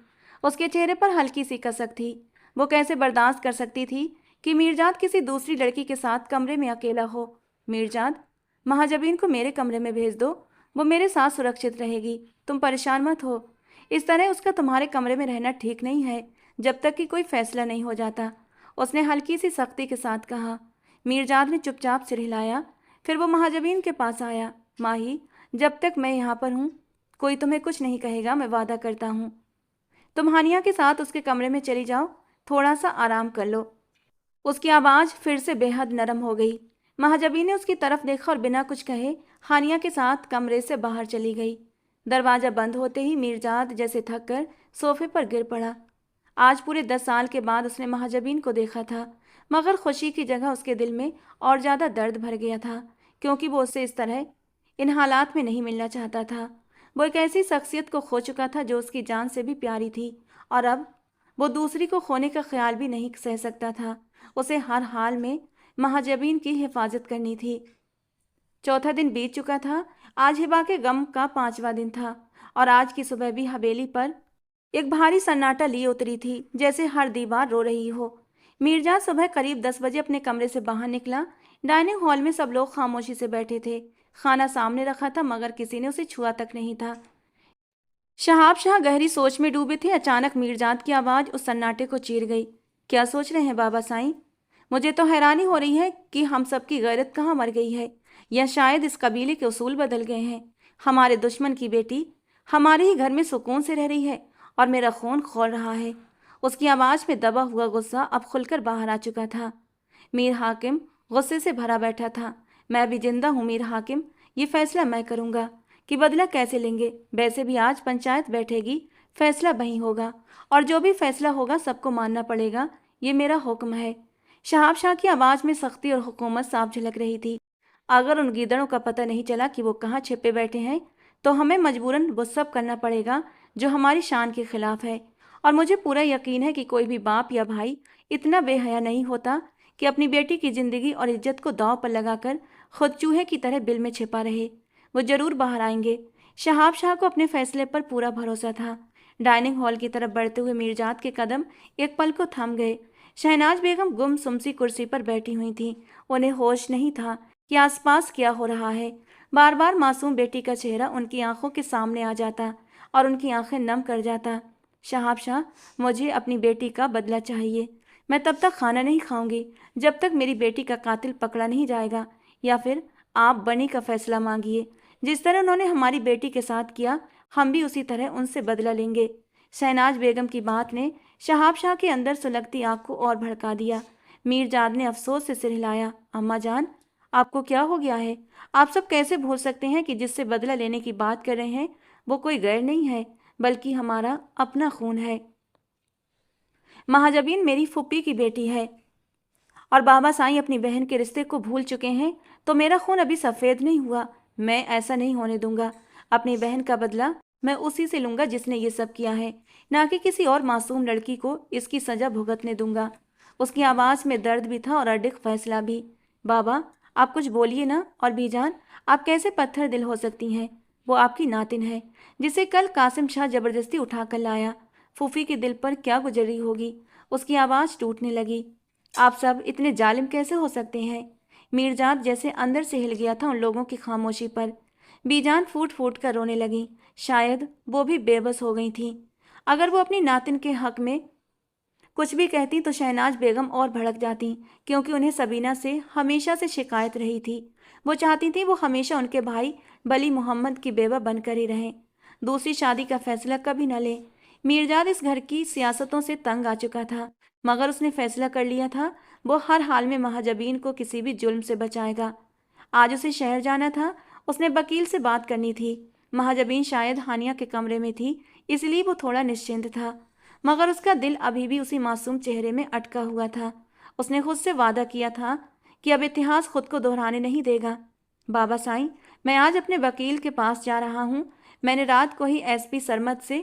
اس کے چہرے پر ہلکی سی کسک تھی. وہ کیسے برداشت کر سکتی تھی کہ میرجاد کسی دوسری لڑکی کے ساتھ کمرے میں اکیلا ہو. میرجاد، مہاجبین کو میرے کمرے میں بھیج دو. وہ میرے ساتھ سرکشت رہے گی. تم پریشان مت ہو. اس طرح اس کا تمہارے کمرے میں رہنا ٹھیک نہیں ہے جب تک کہ کوئی فیصلہ نہیں ہو جاتا. اس نے ہلکی سی سختی کے ساتھ کہا. میرجاد نے چپ چاپ سر ہلایا. پھر وہ مہاجبین کے پاس آیا. ماہی، جب تک میں یہاں پر ہوں کوئی تمہیں کچھ نہیں کہے گا، میں وعدہ کرتا ہوں. تم ہانیہ کے ساتھ اس کے کمرے میں چلی جاؤ، تھوڑا سا آرام کر لو. اس کی آواز پھر سے بے حد نرم ہو گئی. مہاجبین نے اس کی طرف دیکھا اور بنا کچھ کہے ہانیہ کے ساتھ کمرے سے باہر چلی گئی. دروازہ بند ہوتے ہی میرجاد جیسے تھک کر صوفے پر گر پڑا. آج پورے 10 سال کے بعد اس نے مہاجبین کو دیکھا تھا، مگر خوشی کی جگہ اس کے دل میں اور زیادہ درد بھر گیا تھا، کیونکہ وہ اسے اس طرح ان حالات میں نہیں ملنا چاہتا تھا. وہ ایک ایسی شخصیت کو کھو چکا تھا جو اس کی جان سے بھی پیاری تھی، اور اب وہ دوسری کو کھونے کا خیال بھی نہیں سہ سکتا تھا. اسے ہر حال میں مہاجبین کی حفاظت کرنی تھی. چوتھا دن بیت چکا تھا. آج ہبا کے غم کا 5واں دن تھا اور آج کی صبح بھی حویلی پر ایک بھاری سناٹا لیے اتری تھی، جیسے ہر دیوار رو رہی ہو. میرجاد صبح قریب 10 بجے اپنے کمرے سے باہر نکلا. ڈائننگ ہال میں سب لوگ خاموشی سے بیٹھے تھے. کھانا سامنے رکھا تھا مگر کسی نے اسے چھوا تک نہیں تھا. شہاب شاہ گہری سوچ میں ڈوبے تھے. اچانک میرجاد کی آواز اس سناٹے کو چیر گئی. کیا سوچ رہے ہیں بابا سائیں؟ مجھے تو حیرانی ہو رہی ہے کہ ہم سب کی غیرت کہاں مر گئی ہے. یا شاید اس قبیلے کے اصول بدل گئے ہیں؟ ہمارے دشمن کی بیٹی ہمارے ہی گھر میں سکون سے رہ رہی ہے اور میرا خون کھول رہا ہے۔ اس کی آواز میں دبا ہوا غصہ اب کھل کر باہر آ چکا تھا۔ میر حاکم غصے سے بھرا بیٹھا تھا۔ میں بھی زندہ ہوں میر حاکم، یہ فیصلہ میں کروں گا کہ بدلہ کیسے لیں گے۔ ویسے بھی آج پنچایت بیٹھے گی، فیصلہ وہیں ہوگا، اور جو بھی فیصلہ ہوگا سب کو ماننا پڑے گا، یہ میرا حکم ہے۔ شہاب شاہ کی آواز میں سختی اور حکومت صاف جھلک رہی تھی۔ اگر ان گیدڑوں کا پتہ نہیں چلا کہ وہ کہاں چھپے بیٹھے ہیں تو ہمیں مجبوراً وہ سب کرنا پڑے گا جو ہماری شان کے خلاف ہے، اور مجھے پورا یقین ہے کہ کوئی بھی باپ یا بھائی اتنا بے حیا نہیں ہوتا کہ اپنی بیٹی کی زندگی اور عزت کو داؤ پر لگا کر خود چوہے کی طرح بل میں چھپا رہے۔ وہ ضرور باہر آئیں گے۔ شہاب شاہ کو اپنے فیصلے پر پورا بھروسہ تھا۔ ڈائننگ ہال کی طرف بڑھتے ہوئے میرجات کے قدم ایک پل کو تھم گئے۔ شہناز بیگم گم سمسی کرسی پر بیٹھی ہوئی تھیں۔ انہیں ہوش نہیں تھا کہ آس پاس کیا ہو رہا ہے۔ بار بار معصوم بیٹی کا چہرہ ان کی آنکھوں کے سامنے آ جاتا اور ان کی آنکھیں نم کر جاتا۔ شہاب شاہ، مجھے اپنی بیٹی کا بدلہ چاہیے۔ میں تب تک کھانا نہیں کھاؤں گی جب تک میری بیٹی کا قاتل پکڑا نہیں جائے گا، یا پھر آپ بنی کا فیصلہ مانگیے۔ جس طرح انہوں نے ہماری بیٹی کے ساتھ کیا، ہم بھی اسی طرح ان سے بدلہ لیں گے۔ شہناز بیگم کی بات نے شہاب شاہ کے اندر سلگتی آگ کو اور بھڑکا دیا۔ میرجاد نے افسوس سے سر ہلایا۔ اماں جان، آپ کو کیا ہو گیا ہے؟ آپ سب کیسے بھول سکتے ہیں کہ جس سے بدلہ لینے کی بات کر رہے ہیں وہ کوئی غیر نہیں ہے بلکہ ہمارا اپنا خون ہے۔ مہاجبین میری پھوپھی کی بیٹی ہے اور بابا سائیں اپنی بہن کے رشتے کو بھول چکے ہیں، تو میرا خون ابھی سفید نہیں ہوا۔ میں ایسا نہیں ہونے دوں گا۔ اپنی بہن کا بدلہ میں اسی سے لوں گا جس نے یہ سب کیا ہے، نہ کہ کسی اور معصوم لڑکی کو اس کی سزا بھگتنے دوں گا۔ اس کی آواز میں درد بھی تھا اور اڈق فیصلہ بھی۔ بابا، آپ کچھ بولیے نا۔ اور بی جان، آپ کیسے پتھر دل ہو سکتی ہیں؟ وہ آپ کی ناتن ہے جسے کل قاسم شاہ زبردستی اٹھا کر لایا۔ پھوپھی کے دل پر کیا گزر رہی ہوگی؟ اس کی آواز ٹوٹنے لگی۔ آپ سب اتنے ظالم کیسے ہو سکتے ہیں؟ میرجات جیسے اندر سے ہل گیا تھا ان لوگوں کی خاموشی پر۔ بی جان پھوٹ پھوٹ کر رونے لگیں۔ شاید وہ بھی بے بس ہو گئی تھیں۔ اگر وہ اپنی ناتن کے حق میں کچھ بھی کہتی تو شہناز بیگم اور بھڑک جاتی، کیونکہ انہیں سبینہ سے ہمیشہ سے شکایت رہی تھی۔ وہ چاہتی تھیں وہ ہمیشہ ان کے بھائی بلی محمد کی بیوہ بن کر ہی رہیں، دوسری شادی کا فیصلہ کبھی نہ لیں۔ میرجاد اس گھر کی سیاستوں سے تنگ آ چکا تھا، مگر اس نے فیصلہ کر لیا تھا وہ ہر حال میں مہاجبین کو کسی بھی ظلم سے بچائے گا۔ آج اسے شہر جانا تھا، اس نے وکیل سے بات کرنی تھی۔ مہاجبین شاید ہانیہ کے کمرے میں تھی، اس لیے وہ تھوڑا نشچنت تھا، مگر اس کا دل ابھی بھی اسی معصوم چہرے میں اٹکا ہوا تھا۔ اس نے خود سے وعدہ کیا تھا کہ اب اتہاس خود کو دہرانے نہیں دے گا۔ بابا سائیں، میں آج اپنے وکیل کے پاس جا رہا ہوں۔ میں نے رات کو ہی ایس پی سرمد سے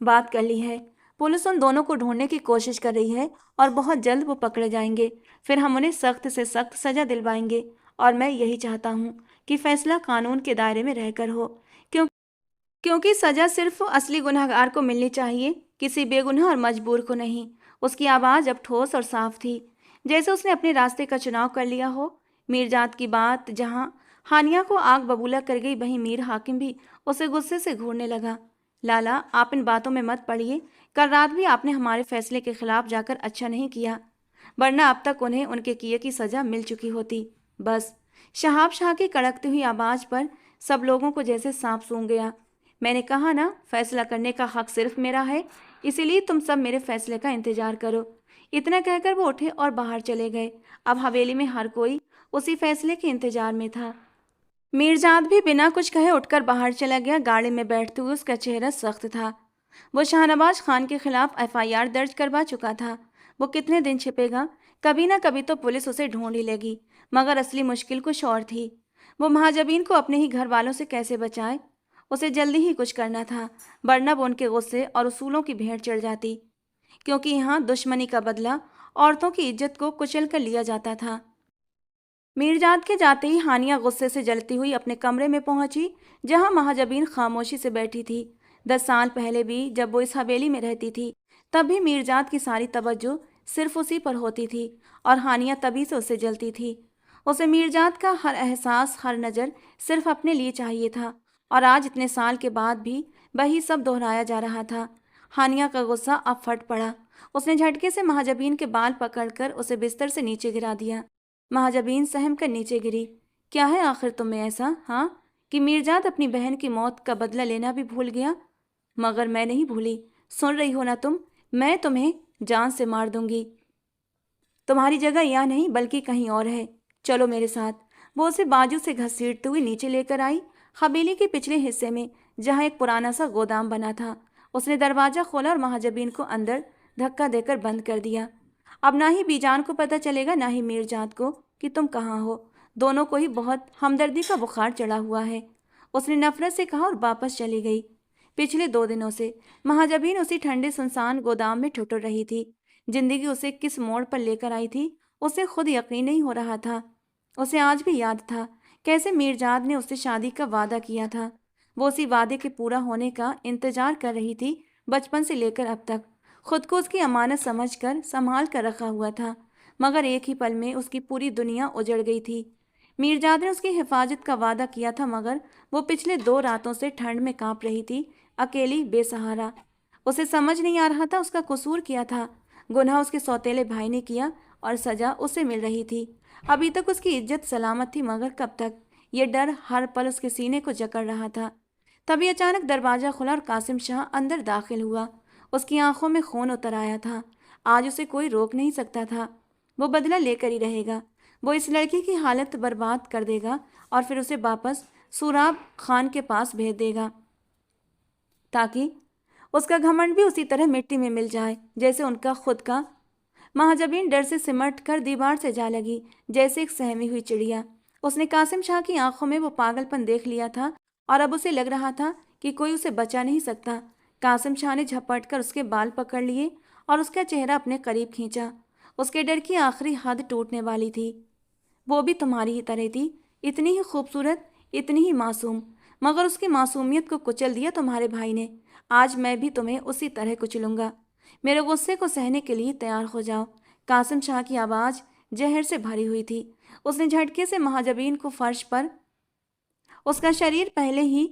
بات کر لی ہے۔ پولیس ان دونوں کو ڈھونڈنے کی کوشش کر رہی ہے اور بہت جلد وہ پکڑے جائیں گے۔ پھر ہم انہیں سخت سے سخت سزا دلوائیں گے، اور میں یہی چاہتا ہوں کہ فیصلہ قانون کے دائرے میں رہ کر ہو، کیونکہ سزا صرف اصلی گناہ گار کو ملنی چاہیے، کسی بے گناہ اور مجبور کو نہیں۔ اس کی آواز اب ٹھوس اور صاف تھی، جیسے اس نے اپنے راستے کا چناؤ کر لیا ہو۔ میرجات کی بات جہاں ہانیہ کو آگ ببولہ کر گئی، وہیں میر حاکم بھی اسے غصے سے گھورنے لگا۔ لالا، آپ ان باتوں میں مت پڑیے۔ کل رات بھی آپ نے ہمارے فیصلے کے خلاف جا کر اچھا نہیں کیا، ورنہ اب تک انہیں ان کے کیے کی سزا مل چکی ہوتی۔ بس۔ شہاب شاہ کی کڑکتی ہوئی آواز پر سب لوگوں کو جیسے سانپ سونگھ گیا۔ میں نے کہا نا، فیصلہ کرنے کا حق صرف میرا ہے، اسی لیے تم سب میرے فیصلے کا انتظار کرو۔ اتنا کہہ کر وہ اٹھے اور باہر چلے گئے۔ اب حویلی میں ہر کوئی اسی فیصلے کے انتظار میں تھا۔ میرجاد بھی بنا کچھ کہے اٹھ کر باہر چلا گیا۔ گاڑی میں بیٹھتے ہوئے اس کا چہرہ سخت تھا۔ وہ شاہنواز خان کے خلاف FIR درج کروا چکا تھا۔ وہ کتنے دن چھپے گا؟ کبھی نہ کبھی تو پولیس اسے ڈھونڈ ہی لے گی، مگر اصلی مشکل کچھ اور تھی۔ وہ مہاجبین کو اپنے ہی گھر والوں سے کیسے بچائے؟ اسے جلدی ہی کچھ کرنا تھا، ورنہ وہ ان کے غصے اور اصولوں کی بھیڑ چڑھ جاتی، کیونکہ یہاں دشمنی کا بدلہ عورتوں کی عزت کو کچل کر لیا جاتا تھا۔ میرجاد کے جاتے ہی ہانیہ غصے سے جلتی ہوئی اپنے کمرے میں پہنچی، جہاں مہاجبین خاموشی سے بیٹھی تھی۔ 10 سال پہلے بھی جب وہ اس حویلی میں رہتی تھی، تب بھی میرجاد کی ساری توجہ صرف اسی پر ہوتی تھی، اور ہانیہ تبھی سے اسے جلتی تھی۔ اسے میرجاد کا ہر احساس، ہر نظر صرف اپنے لیے چاہیے تھا، اور آج اتنے سال کے بعد بھی وہی سب دہرایا جا رہا تھا۔ ہانیہ کا غصہ اب پھٹ پڑا۔ اس نے جھٹکے سے مہاجبین کے بال پکڑ کر اسے بستر سے نیچے گرا دیا۔ مہاجبین سہم کر نیچے گری۔ کیا ہے آخر تم میں ایسا ہاں کہ میرجات اپنی بہن کی موت کا بدلہ لینا بھی بھول گیا؟ مگر میں نہیں بھولی، سن رہی ہو نا تم؟ میں تمہیں جان سے مار دوں گی۔ تمہاری جگہ یہاں نہیں بلکہ کہیں اور ہے، چلو میرے ساتھ۔ وہ اسے بازو سے گھسیٹتے ہوئے نیچے لے کر آئی، حویلی کے پچھلے حصے میں جہاں ایک پرانا سا گودام بنا تھا۔ اس نے دروازہ کھولا اور مہاجبین کو اندر دھکا دے کر بند کر دیا۔ اب نہ ہی بیجان کو پتہ چلے گا نہ ہی میرجات کو کہ تم کہاں ہو، دونوں کو ہی بہت ہمدردی کا بخار چڑھا ہوا ہے، اس نے نفرت سے کہا اور واپس چلی گئی۔ پچھلے 2 دنوں سے مہاجبین اسی ٹھنڈے سنسان گودام میں ٹھٹر رہی تھی۔ زندگی اسے کس موڑ پر لے کر آئی تھی اسے خود یقین نہیں ہو رہا تھا۔ اسے آج بھی یاد تھا کیسے میرجات نے اس سے شادی کا وعدہ کیا تھا۔ وہ اسی وعدے کے پورا ہونے کا انتظار کر رہی تھی، بچپن سے لے کر اب تک خود کو اس کی امانت سمجھ کر سنبھال کر رکھا ہوا تھا، مگر ایک ہی پل میں اس کی پوری دنیا اجڑ گئی تھی۔ میرجات نے اس کی حفاظت کا وعدہ کیا تھا، مگر وہ پچھلے 2 راتوں سے ٹھنڈ میں کانپ رہی تھی، اکیلی بے سہارا۔ اسے سمجھ نہیں آ رہا تھا اس کا قصور کیا تھا۔ گناہ اس کے سوتیلے بھائی نے کیا اور سزا اسے مل رہی تھی۔ ابھی تک اس کی عزت سلامت تھی، مگر کب تک؟ یہ ڈر ہر پل اس کے سینے کو جکڑ رہا تھا۔ تبھی اچانک دروازہ کھلا اور قاسم شاہ اندر داخل ہوا۔ اس کی آنکھوں میں خون اتر آیا تھا۔ آج اسے کوئی روک نہیں سکتا تھا، وہ بدلہ لے کر ہی رہے گا۔ وہ اس لڑکی کی حالت برباد کر دے گا اور پھر اسے واپس سوراب خان کے پاس بھیج دے گا، تاکہ اس کا گھمنڈ بھی اسی طرح مٹی میں مل جائے جیسے ان کا خود کا۔ مہاجبین ڈر سے سمٹ کر دیوار سے جا لگی جیسے ایک سہمی ہوئی چڑیا۔ اس نے قاسم شاہ کی آنکھوں میں وہ پاگل پن دیکھ لیا تھا اور اب اسے لگ رہا تھا کہ کوئی اسے بچا نہیں سکتا۔ قاسم شاہ نے جھپٹ کر اس کے بال پکڑ لیے اور اس کا چہرہ اپنے قریب کھینچا۔ اس کے ڈر کی آخری حد ٹوٹنے والی تھی۔ وہ بھی تمہاری ہی طرح تھی، اتنی ہی خوبصورت، اتنی ہی معصوم، مگر اس کی معصومیت کو کچل دیا تمہارے بھائی نے۔ آج میں بھی تمہیں اسی طرح کچلوں گا۔ میرے غصے کو سہنے کے لیے تیار ہو جاؤ۔ قاسم شاہ کی آواز زہر سے بھری ہوئی تھی۔ اس نے جھٹکے سے مہاجبین کو فرش پر، اس کا شریر پہلے ہی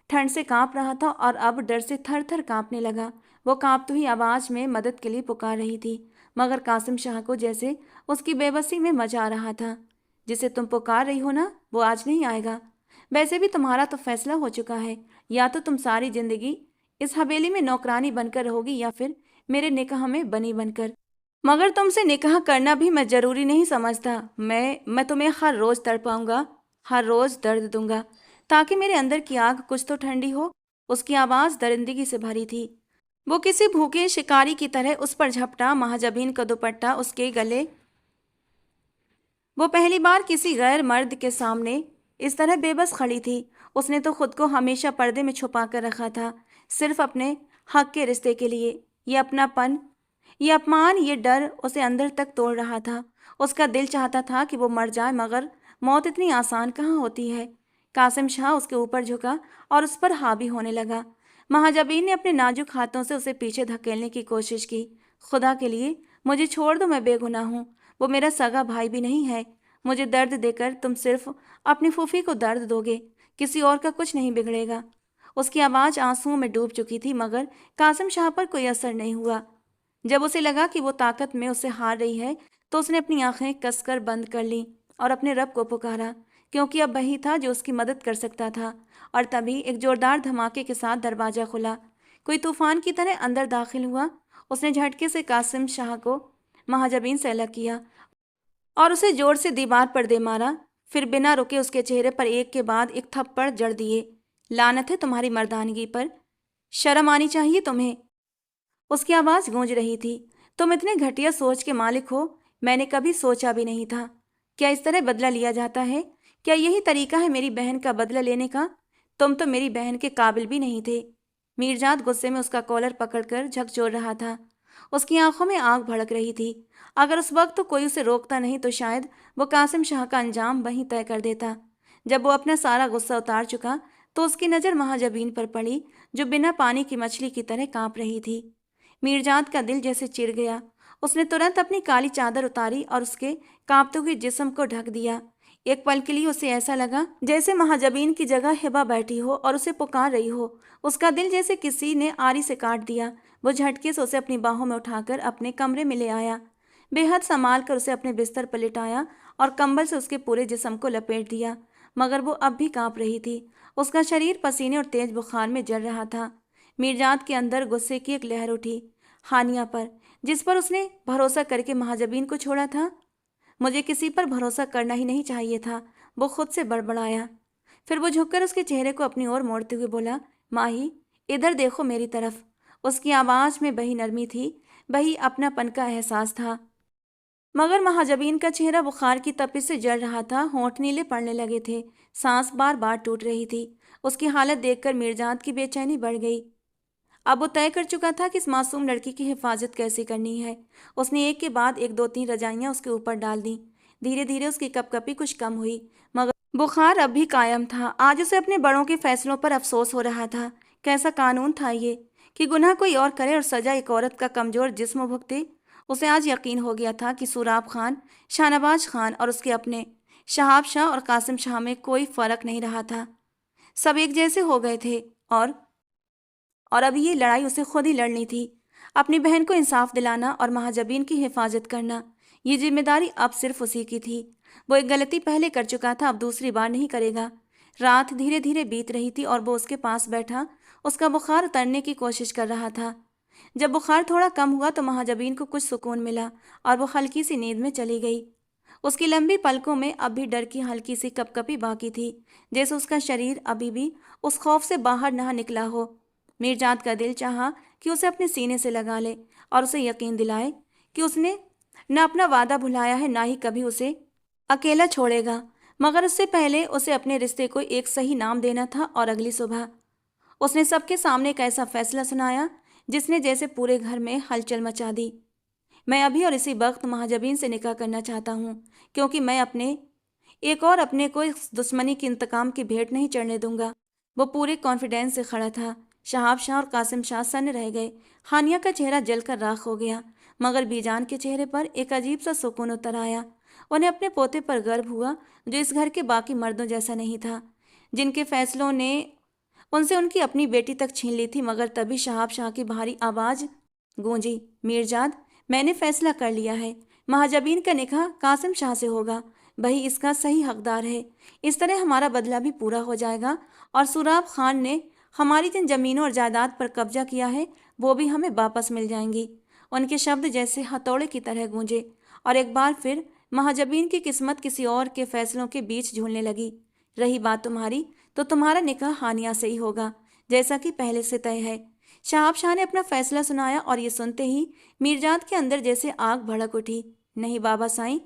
ٹھنڈ سے کانپ رہا تھا اور اب ڈر سے تھر تھر کانپنے لگا۔ وہ کانپتی ہوئی آواز میں مدد کے لیے پکار رہی تھی، مگر قاسم شاہ کو جیسے اس کی بے بسی میں مزہ آ رہا تھا۔ جسے تم پکار رہی ہو نا، وہ آج نہیں آئے گا۔ ویسے بھی تمہارا تو فیصلہ ہو چکا ہے، یا تو تم ساری زندگی اس حویلی میں نوکرانی بن کر رہو گی یا پھر میرے نکاح میں بنی بن کر۔ مگر تم سے نکاح کرنا بھی میں ضروری نہیں سمجھتا۔ میں تمہیں ہر روز تڑپاؤں گا، ہر روز درد دوں گا، تاکہ میرے اندر کی آگ کچھ تو ٹھنڈی ہو۔ اس کی آواز درندگی سے بھری تھی۔ وہ کسی بھوکے شکاری کی طرح اس پر جھپٹا۔ مہاجبین کا دوپٹہ اس کے گلے۔ وہ پہلی بار کسی غیر مرد کے سامنے اس طرح بے بس کھڑی تھی۔ اس نے تو خود کو ہمیشہ پردے میں چھپا کر رکھا تھا، صرف اپنے حق کے رشتے کے لیے۔ یہ اپنا پن، یہ اپمان، یہ ڈر اسے اندر تک توڑ رہا تھا۔ اس کا دل چاہتا تھا کہ وہ مر جائے، مگر موت اتنی آسان کہاں ہوتی ہے۔ قاسم شاہ اس کے اوپر جھکا اور اس پر حاوی ہونے لگا۔ مہاجبین نے اپنے نازک ہاتھوں سے اسے پیچھے دھکیلنے کی کوشش کی۔ خدا کے لیے مجھے چھوڑ دو، میں بے گناہ ہوں، وہ میرا سگا بھائی بھی نہیں ہے۔ مجھے درد دے کر تم صرف اپنی پھوپھی کو درد دو گے، کسی اور کا کچھ نہیں بگڑے گا۔ اس کی آواز آنسوؤں میں ڈوب چکی تھی، مگر قاسم شاہ پر کوئی اثر نہیں ہوا۔ جب اسے لگا کہ وہ طاقت میں اسے ہار رہی ہے تو اس نے اپنی آنکھیں کس کر بند کر لیں اور اپنے رب کو پکارا، کیونکہ اب وہی تھا جو اس کی مدد کر سکتا تھا۔ اور تبھی ایک زوردار دھماکے کے ساتھ دروازہ کھلا۔ کوئی طوفان کی طرح اندر داخل ہوا۔ اس نے جھٹکے سے قاسم شاہ کو مہاجبین سے الگ کیا اور اسے زور سے دیوار پر دے مارا، پھر بنا رکے اس کے چہرے پر ایک کے بعد ایک تھپڑ جڑ دیے۔ لعنت ہے تمہاری مردانگی پر، شرم آنی چاہیے تمہیں۔ اس کی آواز گونج رہی تھی۔ تم اتنے گھٹیا سوچ کے مالک ہو، میں نے کبھی سوچا بھی نہیں تھا۔ کیا اس طرح بدلہ لیا جاتا ہے؟ کیا یہی طریقہ ہے میری بہن کا بدلہ لینے کا؟ تم تو میری بہن کے قابل بھی نہیں تھے۔ میرجات غصے میں اس کا کالر پکڑ کر جھکجھور رہا تھا۔ اس کی آنکھوں میں آگ بھڑک رہی تھی۔ اگر اس وقت تو کوئی اسے روکتا نہیں تو شاید وہ قاسم شاہ کا انجام وہیں طے کر دیتا۔ جب وہ اپنا سارا غصہ اتار چکا تو اس کی نظر مہاجبین پر پڑی، جو بنا پانی کی مچھلی کی طرح کانپ رہی تھی۔ میرجات کا دل جیسے چڑ گیا۔ اس نے ترنت اپنی کالی چادر اتاری اور اس کے کانپتے ہوئے جسم کو ڈھک دیا۔ ایک پل کے لیے اسے ایسا لگا جیسے مہاجبین کی جگہ ہبا بیٹھی ہو اور اسے پکار رہی ہو۔ اس کا دل جیسے کسی نے آری سے کاٹ دیا۔ وہ جھٹکے سے اسے اپنی باہوں میں اٹھا کر اپنے کمرے میں لے آیا، بے حد سنبھال کر اسے اپنے بستر پر لٹایا اور کمبل سے اس کے پورے جسم کو لپیٹ دیا۔ مگر وہ اب بھی کانپ رہی تھی۔ اس کا شریر پسینے اور تیز بخار میں جل رہا تھا۔ میرجات کے اندر غصے کی ایک لہر اٹھی ہانیہ پر، جس پر اس نے بھروسہ کر کے مہاجبین کو چھوڑا تھا۔ مجھے کسی پر بھروسہ کرنا ہی نہیں چاہیے تھا، وہ خود سے بڑبڑایا۔ پھر وہ جھک کر اس کے چہرے کو اپنی اور موڑتے ہوئے بولا، ماہی ادھر دیکھو میری طرف۔ اس کی آواز میں بہی نرمی تھی، بہی اپنا پن کا احساس تھا۔ مگر مہاجبین کا چہرہ بخار کی تپش سے جل رہا تھا، ہونٹ نیلے پڑنے لگے تھے، سانس بار بار ٹوٹ رہی تھی۔ اس کی حالت دیکھ کر میرجات کی بے چینی بڑھ گئی۔ اب وہ طے کر چکا تھا کہ اس معصوم لڑکی کی حفاظت کیسے کرنی ہے۔ اس نے ایک کے بعد ایک 2-3 رجائیاں اس کے اوپر ڈال دیں۔ دھیرے دھیرے اس کی کپ کپی کچھ کم ہوئی، مگر بخار اب بھی قائم تھا۔ آج اسے اپنے بڑوں کے فیصلوں پر افسوس ہو رہا تھا۔ کیسا قانون تھا یہ کہ گناہ کوئی اور کرے اور سزا ایک عورت کا کمزور جسم بھگتے۔ اسے آج یقین ہو گیا تھا کہ سوراب خان، شاہ نواز خان اور اس کے اپنے شہاب شاہ اور قاسم شاہ میں کوئی فرق نہیں رہا تھا۔ سب ایک جیسے ہو گئے تھے اور اب یہ لڑائی اسے خود ہی لڑنی تھی۔ اپنی بہن کو انصاف دلانا اور مہاجبین کی حفاظت کرنا، یہ ذمہ داری اب صرف اسی کی تھی۔ وہ ایک غلطی پہلے کر چکا تھا، اب دوسری بار نہیں کرے گا۔ رات دھیرے دھیرے بیت رہی تھی اور وہ اس کے پاس بیٹھا اس کا بخار اترنے کی کوشش کر رہا تھا۔ جب بخار تھوڑا کم ہوا تو مہاجبین کو کچھ سکون ملا اور وہ ہلکی سی نیند میں چلی گئی۔ اس کی لمبی پلکوں میں اب بھی ڈر کی ہلکی سی کپ کپی باقی تھی، جیسے اس کا شریر ابھی بھی اس خوف سے باہر نہ نکلا ہو۔ میرجات کا دل چاہا کہ اسے اپنے سینے سے لگا لے اور اسے یقین دلائے کہ اس نے نہ اپنا وعدہ بھلایا ہے، نہ ہی کبھی اسے اکیلا چھوڑے گا۔ مگر اس سے پہلے اسے اپنے رشتے کو ایک صحیح نام دینا تھا، اور اگلی صبح اس نے سب کے سامنے ایک ایسا فیصلہ سنایا جس نے جیسے پورے گھر میں ہلچل مچا دی۔ میں ابھی اور اسی وقت مہاجبین سے نکاح کرنا چاہتا ہوں، کیونکہ میں اپنے کو اس دشمنی کے انتقام کی بھیٹ نہیں چڑھنے دوں گا۔ وہ پورے کانفیڈینس سے کھڑا تھا۔ شہاب شاہ اور قاسم شاہ سن رہ گئے۔ ہانیہ کا چہرہ جل کر راکھ ہو گیا، مگر بیجان کے چہرے پر ایک عجیب سا سکون اتر آیا۔ انہیں اپنے پوتے پر گرو ہوا، جو اس گھر کے باقی مردوں جیسا نہیں تھا، جن کے فیصلوں نے ان سے ان کی اپنی بیٹی تک چھین لی تھی۔ مگر تبھی شہاب شاہ کی بھاری آواز گونجی، میرجات، میں نے فیصلہ کر لیا ہے، مہاجبین کا نکاح قاسم شاہ سے ہوگا۔ بھائی اس کا صحیح حقدار ہے، اس طرح ہمارا بدلہ بھی پورا ہو جائے گا، اور سوراب خان نے ہماری جن زمینوں اور جائیداد پر قبضہ کیا ہے وہ بھی ہمیں واپس مل جائیں گی۔ ان کے شبد جیسے ہتھوڑے کی طرح گونجے، اور ایک بار پھر مہاجبین کی قسمت کسی اور کے فیصلوں کے بیچ جھولنے لگی۔ رہی بات تمہاری، تو تمہارا نکاح ہانیہ سے ہی ہوگا، جیسا کہ پہلے سے طے ہے۔ شہاب شاہ نے اپنا فیصلہ سنایا، اور یہ سنتے ہی میرجات کے اندر جیسے آگ بھڑک اٹھی۔ نہیں بابا سائیں،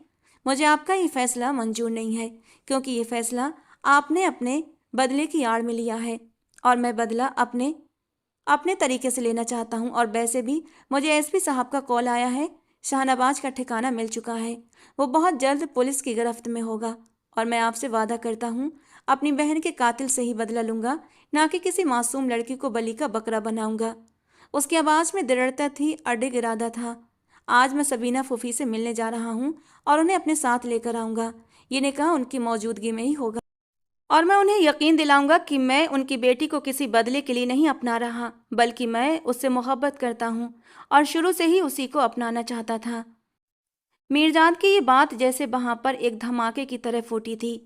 مجھے آپ کا یہ فیصلہ منظور نہیں ہے، کیونکہ یہ فیصلہ آپ نے اپنے بدلے کی آڑ میں لیا ہے، اور میں بدلہ اپنے طریقے سے لینا چاہتا ہوں۔ اور ویسے بھی مجھے ایس پی صاحب کا کال آیا ہے، شاہ نواز کا ٹھکانہ مل چکا ہے، وہ بہت جلد پولیس کی گرفت میں ہوگا، اور میں آپ سے وعدہ کرتا ہوں اپنی بہن کے قاتل سے ہی بدلہ لوں گا، نہ کہ کسی معصوم لڑکی کو بلی کا بکرا بناؤں گا۔ اس کی آواز میں درڑتا تھی، اڈگ ارادہ تھا۔ آج میں سبینہ پھوپھی سے ملنے جا رہا ہوں اور انہیں اپنے ساتھ لے کر آؤں گا۔ یہ نکاح ان کی موجودگی میں ہی ہوگا، اور میں انہیں یقین دلاؤں گا کہ میں ان کی بیٹی کو کسی بدلے کے لیے نہیں اپنا رہا، بلکہ میں اس سے محبت کرتا ہوں اور شروع سے ہی اسی کو اپنانا چاہتا تھا۔ میرجات کی یہ بات جیسے وہاں پر ایک دھماکے کی طرح پھوٹی تھی۔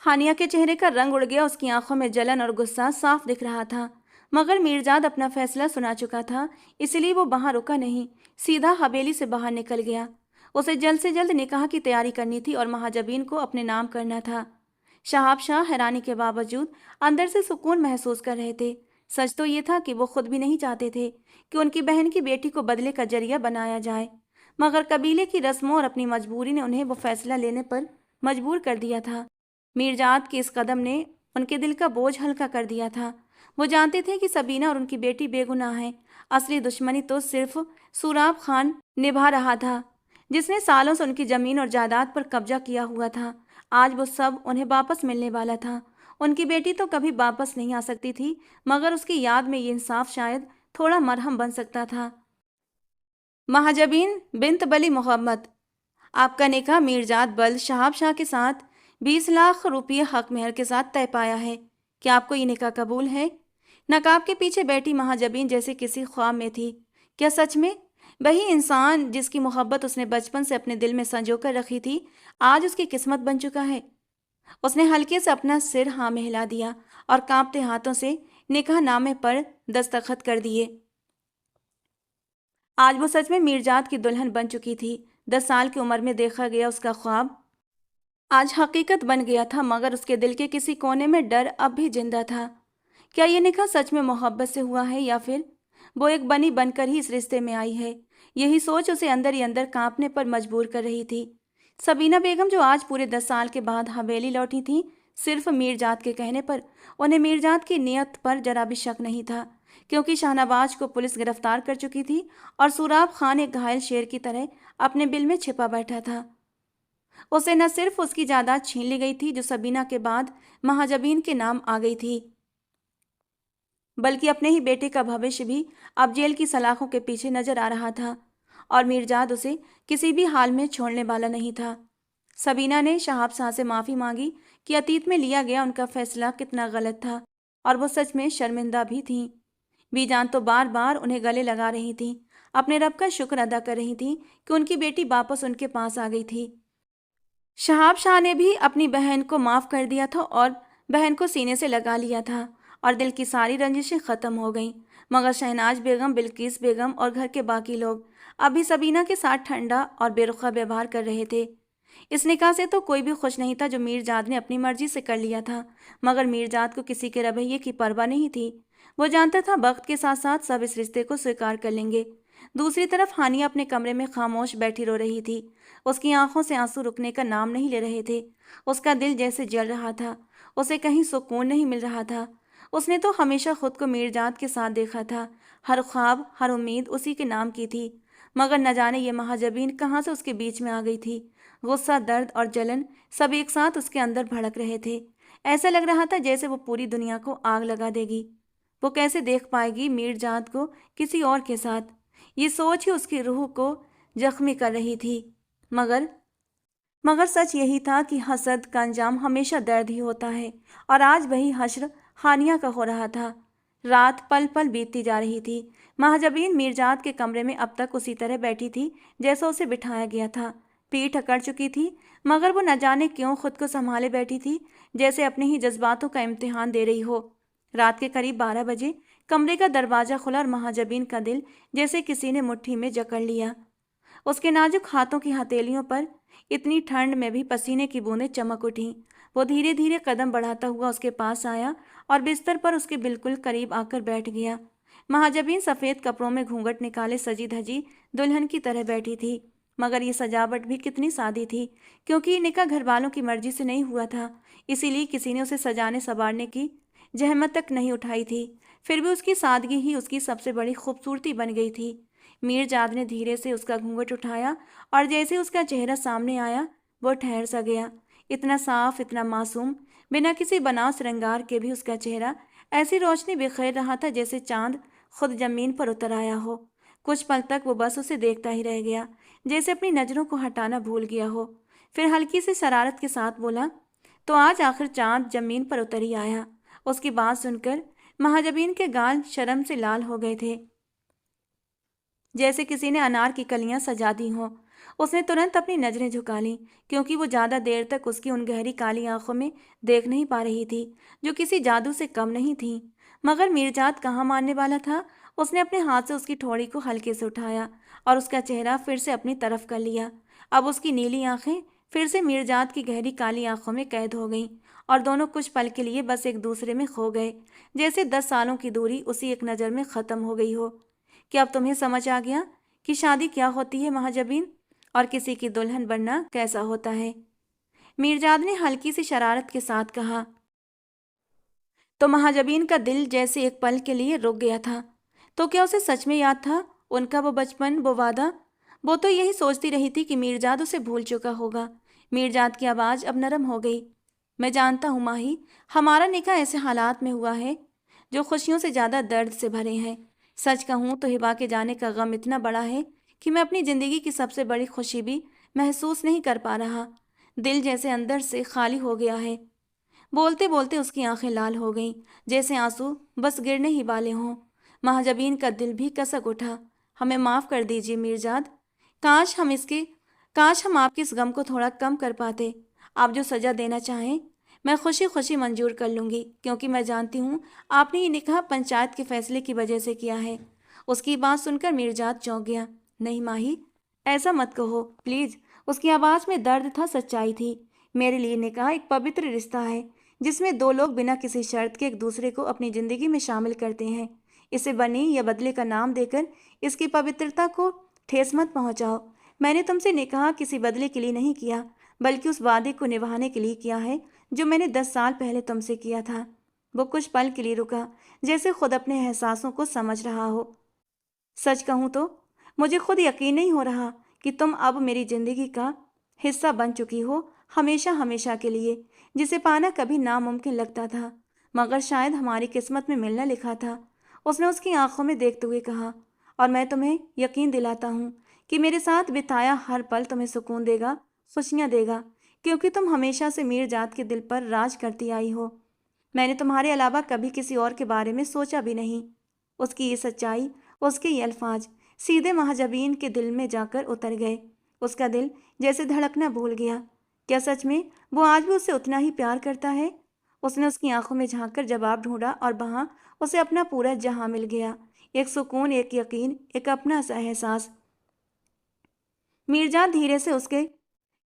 ہانیہ کے چہرے کا رنگ اڑ گیا، اس کی آنکھوں میں جلن اور غصہ صاف دکھ رہا تھا۔ مگر میرجات اپنا فیصلہ سنا چکا تھا، اس لیے وہ وہاں رکا نہیں، سیدھا حویلی سے باہر نکل گیا۔ اسے جلد سے جلد نکاح کی تیاری کرنی تھی اور مہاجبین کو اپنے نام کرنا تھا۔ شہاب شاہ حیرانی کے باوجود اندر سے سکون محسوس کر رہے تھے۔ سچ تو یہ تھا کہ وہ خود بھی نہیں چاہتے تھے کہ ان کی بہن کی بیٹی کو بدلے کا ذریعہ بنایا جائے، مگر قبیلے کی رسموں اور اپنی مجبوری نے انہیں وہ فیصلہ لینے پر مجبور کر دیا تھا۔ میرجات کے اس قدم نے ان کے دل کا بوجھ ہلکا کر دیا تھا۔ وہ جانتے تھے کہ سبینہ اور ان کی بیٹی بے گناہ ہیں، اصلی دشمنی تو صرف سوراب خان نبھا رہا تھا، جس نے سالوں سے ان کی زمین اور جائیداد پر قبضہ کیا ہوا تھا۔ آج وہ سب انہیں واپس ملنے والا تھا۔ ان کی بیٹی تو کبھی واپس نہیں آ سکتی تھی، مگر اس کی یاد میں یہ انصاف شاید تھوڑا مرہم بن سکتا تھا۔ مہاجبین بنت بلی محمد، آپ کا نکاح میرجات بل شہاب شاہ کے ساتھ 20 لاکھ روپیہ حق مہر کے ساتھ طے پایا ہے۔ کیا آپ کو یہ نکاح قبول ہے؟ نقاب کے پیچھے بیٹھی مہاجبین جیسے کسی خواب میں تھی۔ کیا سچ میں وہی انسان جس کی محبت اس نے بچپن سے اپنے دل میں سنجو کر رکھی تھی، آج اس کی قسمت بن چکا ہے؟ اس نے ہلکے سے اپنا سر ہاں میں ہلا دیا اور کانپتے ہاتھوں سے نکاح نامے پر دستخط کر دیے۔ آج وہ سچ میں میرجات کی دلہن بن چکی تھی۔ 10 سال کی عمر میں دیکھا گیا اس کا خواب آج حقیقت بن گیا تھا، مگر اس کے دل کے کسی کونے میں ڈر اب بھی زندہ تھا۔ کیا یہ نکاح سچ میں محبت سے ہوا ہے یا پھر وہ ایک بنی بن کر ہی اس رشتے میں آئی ہے؟ یہی سوچ اسے اندر ہی اندر کانپنے پر مجبور کر رہی تھی۔ سبینہ بیگم جو آج پورے 10 سال کے بعد حویلی لوٹی تھیں، صرف میرجات کے کہنے پر انہیں میرجات کی نیت پر ذرا بھی شک نہیں تھا، کیونکہ شاہنواز کو پولیس گرفتار کر چکی تھی اور سوراب خان ایک گھائل شیر کی طرح اپنے بل میں چھپا بیٹھا تھا۔ اسے نہ صرف اس کی جائیداد چھین لی گئی تھی جو سبینہ کے بعد مہاجبین کے نام آ گئی تھی، بلکہ اپنے ہی بیٹے کا بھوشیہ بھی اب جیل کی سلاخوں کے پیچھے نظر آ رہا تھا، اور میرجات اسے کسی بھی حال میں چھوڑنے والا نہیں تھا۔ سبینہ نے شہاب شاہ سے معافی مانگی کہ اتیت میں لیا گیا ان کا فیصلہ کتنا غلط تھا، اور وہ سچ میں شرمندہ بھی تھیں۔ بی جان تو بار بار انہیں گلے لگا رہی تھیں، اپنے رب کا شکر ادا کر رہی تھیں کہ ان کی بیٹی واپس ان کے پاس آ گئی تھی۔ شہاب شاہ نے بھی اپنی بہن کو معاف کر دیا تھا اور بہن کو سینے سے لگا لیا تھا، اور دل کی ساری رنجشیں ختم ہو گئیں، مگر شہناز بیگم، بلقیس بیگم اور گھر کے باقی لوگ ابھی سبینہ کے ساتھ ٹھنڈا اور بے رخا ویوہار کر رہے تھے۔ اس نکاح سے تو کوئی بھی خوش نہیں تھا جو میرجات نے اپنی مرضی سے کر لیا تھا، مگر میرجات کو کسی کے رویے کی پرواہ نہیں تھی۔ وہ جانتا تھا وقت کے ساتھ ساتھ سب اس رشتے کو سویکار کر لیں گے۔ دوسری طرف ہانیہ اپنے کمرے میں خاموش بیٹھی رو رہی تھی۔ اس کی آنکھوں سے آنسو رکنے کا نام نہیں لے رہے تھے۔ اس کا دل جیسے جل رہا تھا، اسے کہیں سکون نہیں مل رہا تھا۔ اس نے تو ہمیشہ خود کو میرجات کے ساتھ دیکھا تھا، ہر خواب، ہر امید اسی کے نام کی تھی، مگر نہ جانے یہ مہاجبین کہاں سے اس کے بیچ میں آ گئی تھی۔ غصہ، درد اور جلن سب ایک ساتھ اس کے اندر بھڑک رہے تھے۔ ایسا لگ رہا تھا جیسے وہ پوری دنیا کو آگ لگا دے گی۔ وہ کیسے دیکھ پائے گی میرجات کو کسی اور کے ساتھ؟ یہ سوچ ہی اس کی روح کو زخمی کر رہی تھی۔ مگر سچ یہی تھا کہ حسد کا انجام ہمیشہ درد ہی ہوتا ہے، اور آج وہی حشر ہانیہ کا ہو رہا تھا۔ رات پل پل بیتتی جا رہی تھی۔ مہاجبین میرجات کے کمرے میں اب تک اسی طرح بیٹھی تھی جیسا اسے بٹھایا گیا تھا۔ پیٹھ اکڑ چکی تھی، مگر وہ نہ جانے کیوں خود کو سنبھالے بیٹھی تھی، جیسے اپنے ہی جذباتوں کا امتحان دے رہی ہو۔ رات کے قریب 12 بجے کمرے کا دروازہ کھلا اور مہاجبین کا دل جیسے کسی نے مٹھی میں جکڑ لیا۔ اس کے نازک ہاتھوں کی ہتھیلیوں پر اتنی ٹھنڈ میں بھی پسینے کی بوندیں چمک اٹھیں۔ وہ دھیرے دھیرے قدم بڑھاتا ہوا اس کے پاس آیا اور بستر پر اس کے بالکل قریب آ کر بیٹھ گیا۔ مہاجبین سفید کپڑوں میں گھونگھٹ نکالے سجی دھجی دلہن کی طرح بیٹھی تھی، مگر یہ سجاوٹ بھی کتنی سادی تھی، کیونکہ یہ نکاح گھر والوں کی مرضی سے نہیں ہوا تھا، اسی لیے کسی نے اسے سجانے سنوارنے کی زحمت تک نہیں اٹھائی تھی۔ پھر بھی اس کی سادگی ہی اس کی سب سے بڑی خوبصورتی بن گئی تھی۔ میرجات نے دھیرے سے اس کا گھونگھٹ اٹھایا اور جیسے اس کا چہرہ سامنے آیا وہ ٹھہر سا گیا۔ اتنا صاف، اتنا معصوم، بنا کسی بناؤ سرنگار کے بھی اس کا چہرہ ایسی روشنی بکھیر رہا تھا جیسے چاند خود زمین پر اتر آیا ہو۔ کچھ پل تک وہ بس اسے دیکھتا ہی رہ گیا، جیسے اپنی نظروں کو ہٹانا بھول گیا ہو۔ پھر ہلکی سی شرارت کے ساتھ بولا، تو آج آخر چاند زمین پر اتر ہی آیا۔ اس کی بات سن کر مہاجبین کے گال شرم سے لال ہو گئے تھے، جیسے کسی نے انار کی کلیاں سجا دی ہوں۔ اس نے ترنت اپنی نظریں جھکا لیں، کیونکہ وہ زیادہ دیر تک اس کی ان گہری کالی آنکھوں میں دیکھ نہیں پا رہی تھی، جو کسی جادو سے کم نہیں تھیں۔ مگر میرجات کہاں ماننے والا تھا۔ اس نے اپنے ہاتھ سے اس کی ٹھوڑی کو ہلکے سے اٹھایا اور اس کا چہرہ پھر سے اپنی طرف کر لیا۔ اب اس کی نیلی آنکھیں پھر سے میرجات کی گہری کالی آنکھوں میں قید ہو گئیں، اور دونوں کچھ پل کے لیے بس ایک دوسرے میں کھو گئے، جیسے 10 سالوں کی دوری اسی ایک نظر میں ختم ہو گئی ہو۔ کیا اب تمہیں سمجھ آ گیا کہ شادی کیا ہوتی ہے مہاجبین، اور کسی کی دلہن بننا کیسا ہوتا ہے؟ میرجات نے ہلکی سی شرارت کے ساتھ کہا۔ تو مہاجبین کا دل جیسے ایک پل کے لیے رک گیا تھا۔ تو کیا اسے سچ میں یاد تھا ان کا وہ بچپن، وہ وعدہ؟ وہ تو یہی سوچتی رہی تھی کہ میرجات اسے بھول چکا ہوگا۔ میرجات کی آواز اب نرم ہو گئی۔ میں جانتا ہوں ماہی، ہمارا نکاح ایسے حالات میں ہوا ہے جو خوشیوں سے زیادہ درد سے بھرے ہیں۔ سچ کہوں تو ہبا کے جانے کا غم اتنا بڑا ہے کہ میں اپنی زندگی کی سب سے بڑی خوشی بھی محسوس نہیں کر پا رہا۔ دل جیسے اندر سے خالی ہو گیا ہے۔ بولتے بولتے اس کی آنکھیں لال ہو گئیں، جیسے آنسو بس گرنے ہی والے ہوں۔ مہاجبین کا دل بھی کسک اٹھا۔ ہمیں معاف کر دیجیے میرجات، کاش ہم آپ کے اس غم کو تھوڑا کم کر پاتے۔ آپ جو سزا دینا چاہیں میں خوشی خوشی منظور کر لوں گی، کیونکہ میں جانتی ہوں آپ نے یہ نکاح پنچایت کے فیصلے کی وجہ سے کیا ہے۔ اس کی بات سن کر میرجات چونک گیا۔ نہیں ماہی، ایسا مت کہو پلیز۔ اس کی آواز میں درد تھا، سچائی تھی۔ میرے لیے نکاح ایک پوتر رشتہ ہے، جس میں دو لوگ بنا کسی شرط کے ایک دوسرے کو اپنی زندگی میں شامل کرتے ہیں۔ اسے بنی یا بدلے کا نام دے کر اس کی پوترتا کو ٹھیس مت پہنچاؤ۔ میں نے تم سے نکاح کسی بدلے کے لیے نہیں کیا، بلکہ اس وعدے کو نبھانے کے لیے کیا ہے جو میں نے 10 سال پہلے تم سے کیا تھا۔ وہ کچھ پل کے لیے رکا، جیسے خود اپنے احساسوں کو سمجھ رہا ہو۔ سچ کہوں تو مجھے خود یقین نہیں ہو رہا کہ تم اب میری زندگی کا حصہ بن چکی ہو، ہمیشہ ہمیشہ کے لیے، جسے پانا کبھی ناممکن لگتا تھا، مگر شاید ہماری قسمت میں ملنا لکھا تھا۔ اس نے اس کی آنکھوں میں دیکھتے ہوئے کہا، اور میں تمہیں یقین دلاتا ہوں کہ میرے ساتھ بتایا ہر پل تمہیں سکون دے گا، خوشیاں دے گا، کیونکہ تم ہمیشہ سے میرجات کے دل پر راج کرتی آئی ہو۔ میں نے تمہارے علاوہ کبھی کسی اور کے بارے میں سوچا بھی نہیں۔ اس کی یہ سچائی، اس کے یہ الفاظ سیدھے مہاجبین کے دل میں جا کر اتر گئے۔ اس کا دل جیسے دھڑکنا بھول گیا۔ کیا سچ میں وہ آج بھی اسے اتنا ہی پیار کرتا ہے؟ اس نے اس کی آنکھوں میں جھانک کر جواب ڈھونڈا، اور وہاں اسے اپنا پورا جہاں مل گیا، ایک سکون، ایک یقین، ایک اپنا سا احساس۔ میرجات دھیرے سے اس کے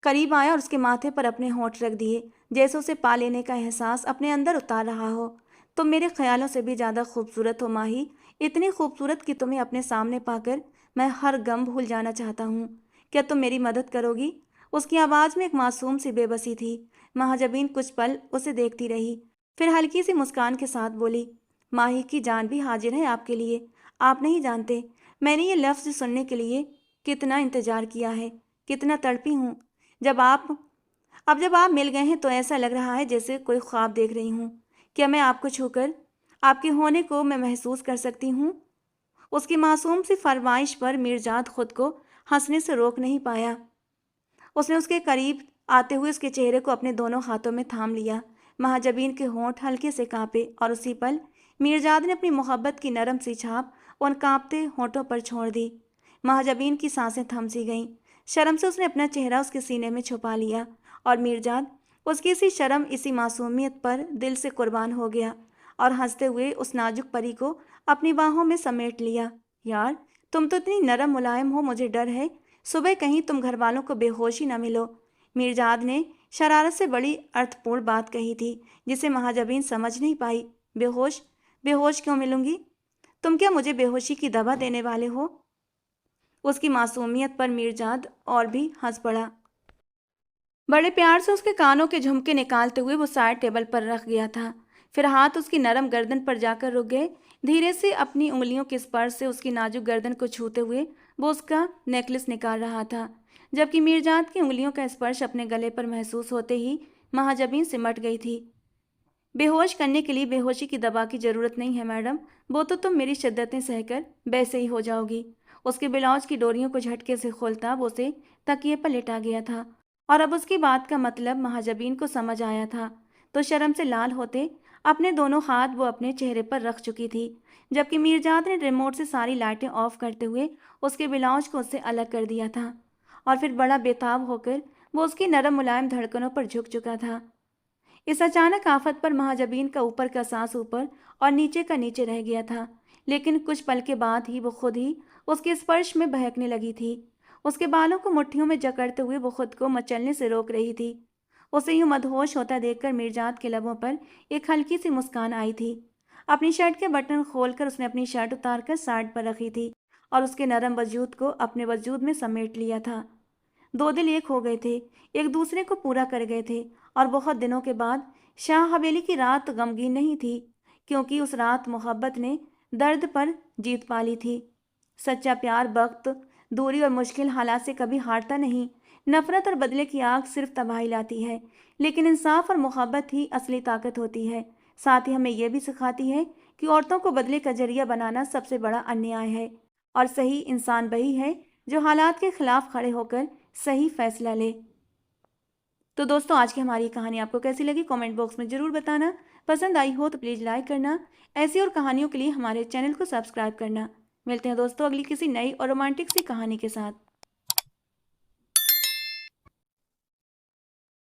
قریب آیا اور اس کے ماتھے پر اپنے ہونٹ رکھ دیے، جیسے اسے پا لینے کا احساس اپنے اندر اتار رہا ہو۔ تم میرے خیالوں سے بھی زیادہ خوبصورت ہو ماہی، اتنی خوبصورت کہ تمہیں اپنے سامنے پا کر میں ہر غم بھول جانا چاہتا ہوں۔ کیا تم میری مدد کرو گی؟ اس کی آواز میں ایک معصوم سی بے بسی تھی۔ مہاجبین کچھ پل اسے دیکھتی رہی، پھر ہلکی سی مسکان کے ساتھ بولی، ماہی کی جان بھی حاضر ہے آپ کے لیے۔ آپ نہیں جانتے میں نے یہ لفظ سننے کے لیے کتنا انتظار کیا ہے، کتنا تڑپی ہوں۔ جب آپ مل گئے ہیں تو ایسا لگ رہا ہے جیسے کوئی خواب دیکھ رہی ہوں۔ کیا میں آپ کو چھو کر آپ کے ہونے کو میں محسوس کر سکتی ہوں؟ اس کی معصوم سی فرمائش پر میرجات خود کو ہنسنے سے روک نہیں پایا۔ اس نے اس کے قریب آتے ہوئے اس کے چہرے کو اپنے دونوں ہاتھوں میں تھام لیا۔ مہاجبین کے ہونٹ ہلکے سے کانپے، اور اسی پل میرجات نے اپنی محبت کی نرم سی چھاپ ان کانپتے ہونٹوں پر چھوڑ دی۔ مہاجبین کی سانسیں تھم سی گئیں۔ شرم سے اس نے اپنا چہرہ اس کے سینے میں چھپا لیا، اور میرجات اس کی اسی شرم، اسی معصومیت پر دل سے قربان ہو گیا، اور ہنستے ہوئے اس نازک پری کو اپنی باہوں میں سمیٹ لیا۔ یار، تم تو اتنی نرم ملائم ہو، مجھے ڈر ہے صبح کہیں تم گھر والوں کو بے ہوشی نہ ملو۔ میرجات نے شرارت سے بڑی ارتھ پورن بات کہی تھی، جسے مہاجبین سمجھ نہیں پائی۔ بے ہوش کیوں ملوں گی؟ تم کیا مجھے بے ہوشی کی دوا دینے والے ہو؟ اس کی معصومیت پر میرجات اور بھی ہنس پڑا۔ بڑے پیار سے اس کے کانوں کے جھمکے نکالتے ہوئے وہ سائڈ ٹیبل پر رکھ گیا تھا، پھر ہاتھ اس کی نرم گردن پر جا کر رک گئے۔ دھیرے سے اپنی انگلیوں کے اسپرش سے اس کی نازک گردن کو چھوتے ہوئے وہ اس کا نیکلس نکال رہا تھا، جبکہ میرجات کی انگلیوں کا اسپرش اپنے گلے پر محسوس ہوتے ہی مہاجبین سمٹ گئی تھی۔ بے ہوش کرنے کے لیے بے ہوشی کی دوا کی ضرورت نہیں ہے میڈم، وہ تو تم میری شدتیں سہ کر ویسے ہی ہو جاؤ گی۔ اس کے بلاؤز کی ڈوریوں کو جھٹکے سے کھولتا وہ اسے تکیے پر لٹا گیا تھا، اور اب اس کی بات کا مطلب مہاجبین کو سمجھ آیا تھا، تو شرم سے لال ہوتے اپنے دونوں ہاتھ وہ اپنے چہرے پر رکھ چکی تھی، جبکہ میرجات نے ریموٹ سے ساری لائٹیں آف کرتے ہوئے اس کے بلاؤز کو اس سے الگ کر دیا تھا، اور پھر بڑا بےتاب ہو کر وہ اس کی نرم ملائم دھڑکنوں پر جھک چکا تھا۔ اس اچانک آفت پر مہاجبین کا اوپر کا سانس اوپر اور نیچے کا نیچے رہ گیا تھا، لیکن کچھ پل کے بعد ہی وہ خود ہی اس کے اسپرش میں بہکنے لگی تھی۔ اس کے بالوں کو مٹھیوں میں جکڑتے ہوئے وہ خود کو مچلنے سے روک رہی تھی۔ اسے یوں مدہوش ہوتا دیکھ کر میرجات کے لبوں پر ایک ہلکی سی مسکان آئی تھی۔ اپنی شرٹ کے بٹن کھول کر اس نے اپنی شرٹ اتار کر سائڈ پر رکھی تھی، اور اس کے نرم وجود کو اپنے وجود میں سمیٹ لیا تھا۔ دو دل ایک ہو گئے تھے، ایک دوسرے کو پورا کر گئے تھے، اور بہت دنوں کے بعد شاہ حویلی کی رات غمگین نہیں تھی، کیونکہ اس رات محبت نے درد پر جیت پا لی تھی۔ سچا پیار وقت، دوری اور مشکل حالات سے کبھی ہارتا نہیں۔ نفرت اور بدلے کی آگ صرف تباہی لاتی ہے، لیکن انصاف اور محبت ہی اصلی طاقت ہوتی ہے۔ ساتھ ہی ہمیں یہ بھی سکھاتی ہے کہ عورتوں کو بدلے کا ذریعہ بنانا سب سے بڑا انیائے ہے، اور صحیح انسان وہی ہے جو حالات کے خلاف کھڑے ہو کر صحیح فیصلہ لے۔ تو دوستوں، آج کی ہماری کہانی آپ کو کیسی لگی کامنٹ باکس میں ضرور بتانا۔ پسند آئی ہو تو پلیز لائک کرنا، ایسی اور کہانیوں کے لیے ہمارے چینل کو سبسکرائب کرنا۔ ملتے ہیں دوستوں اگلی کسی نئی اور رومانٹک سی کہانی کے ساتھ۔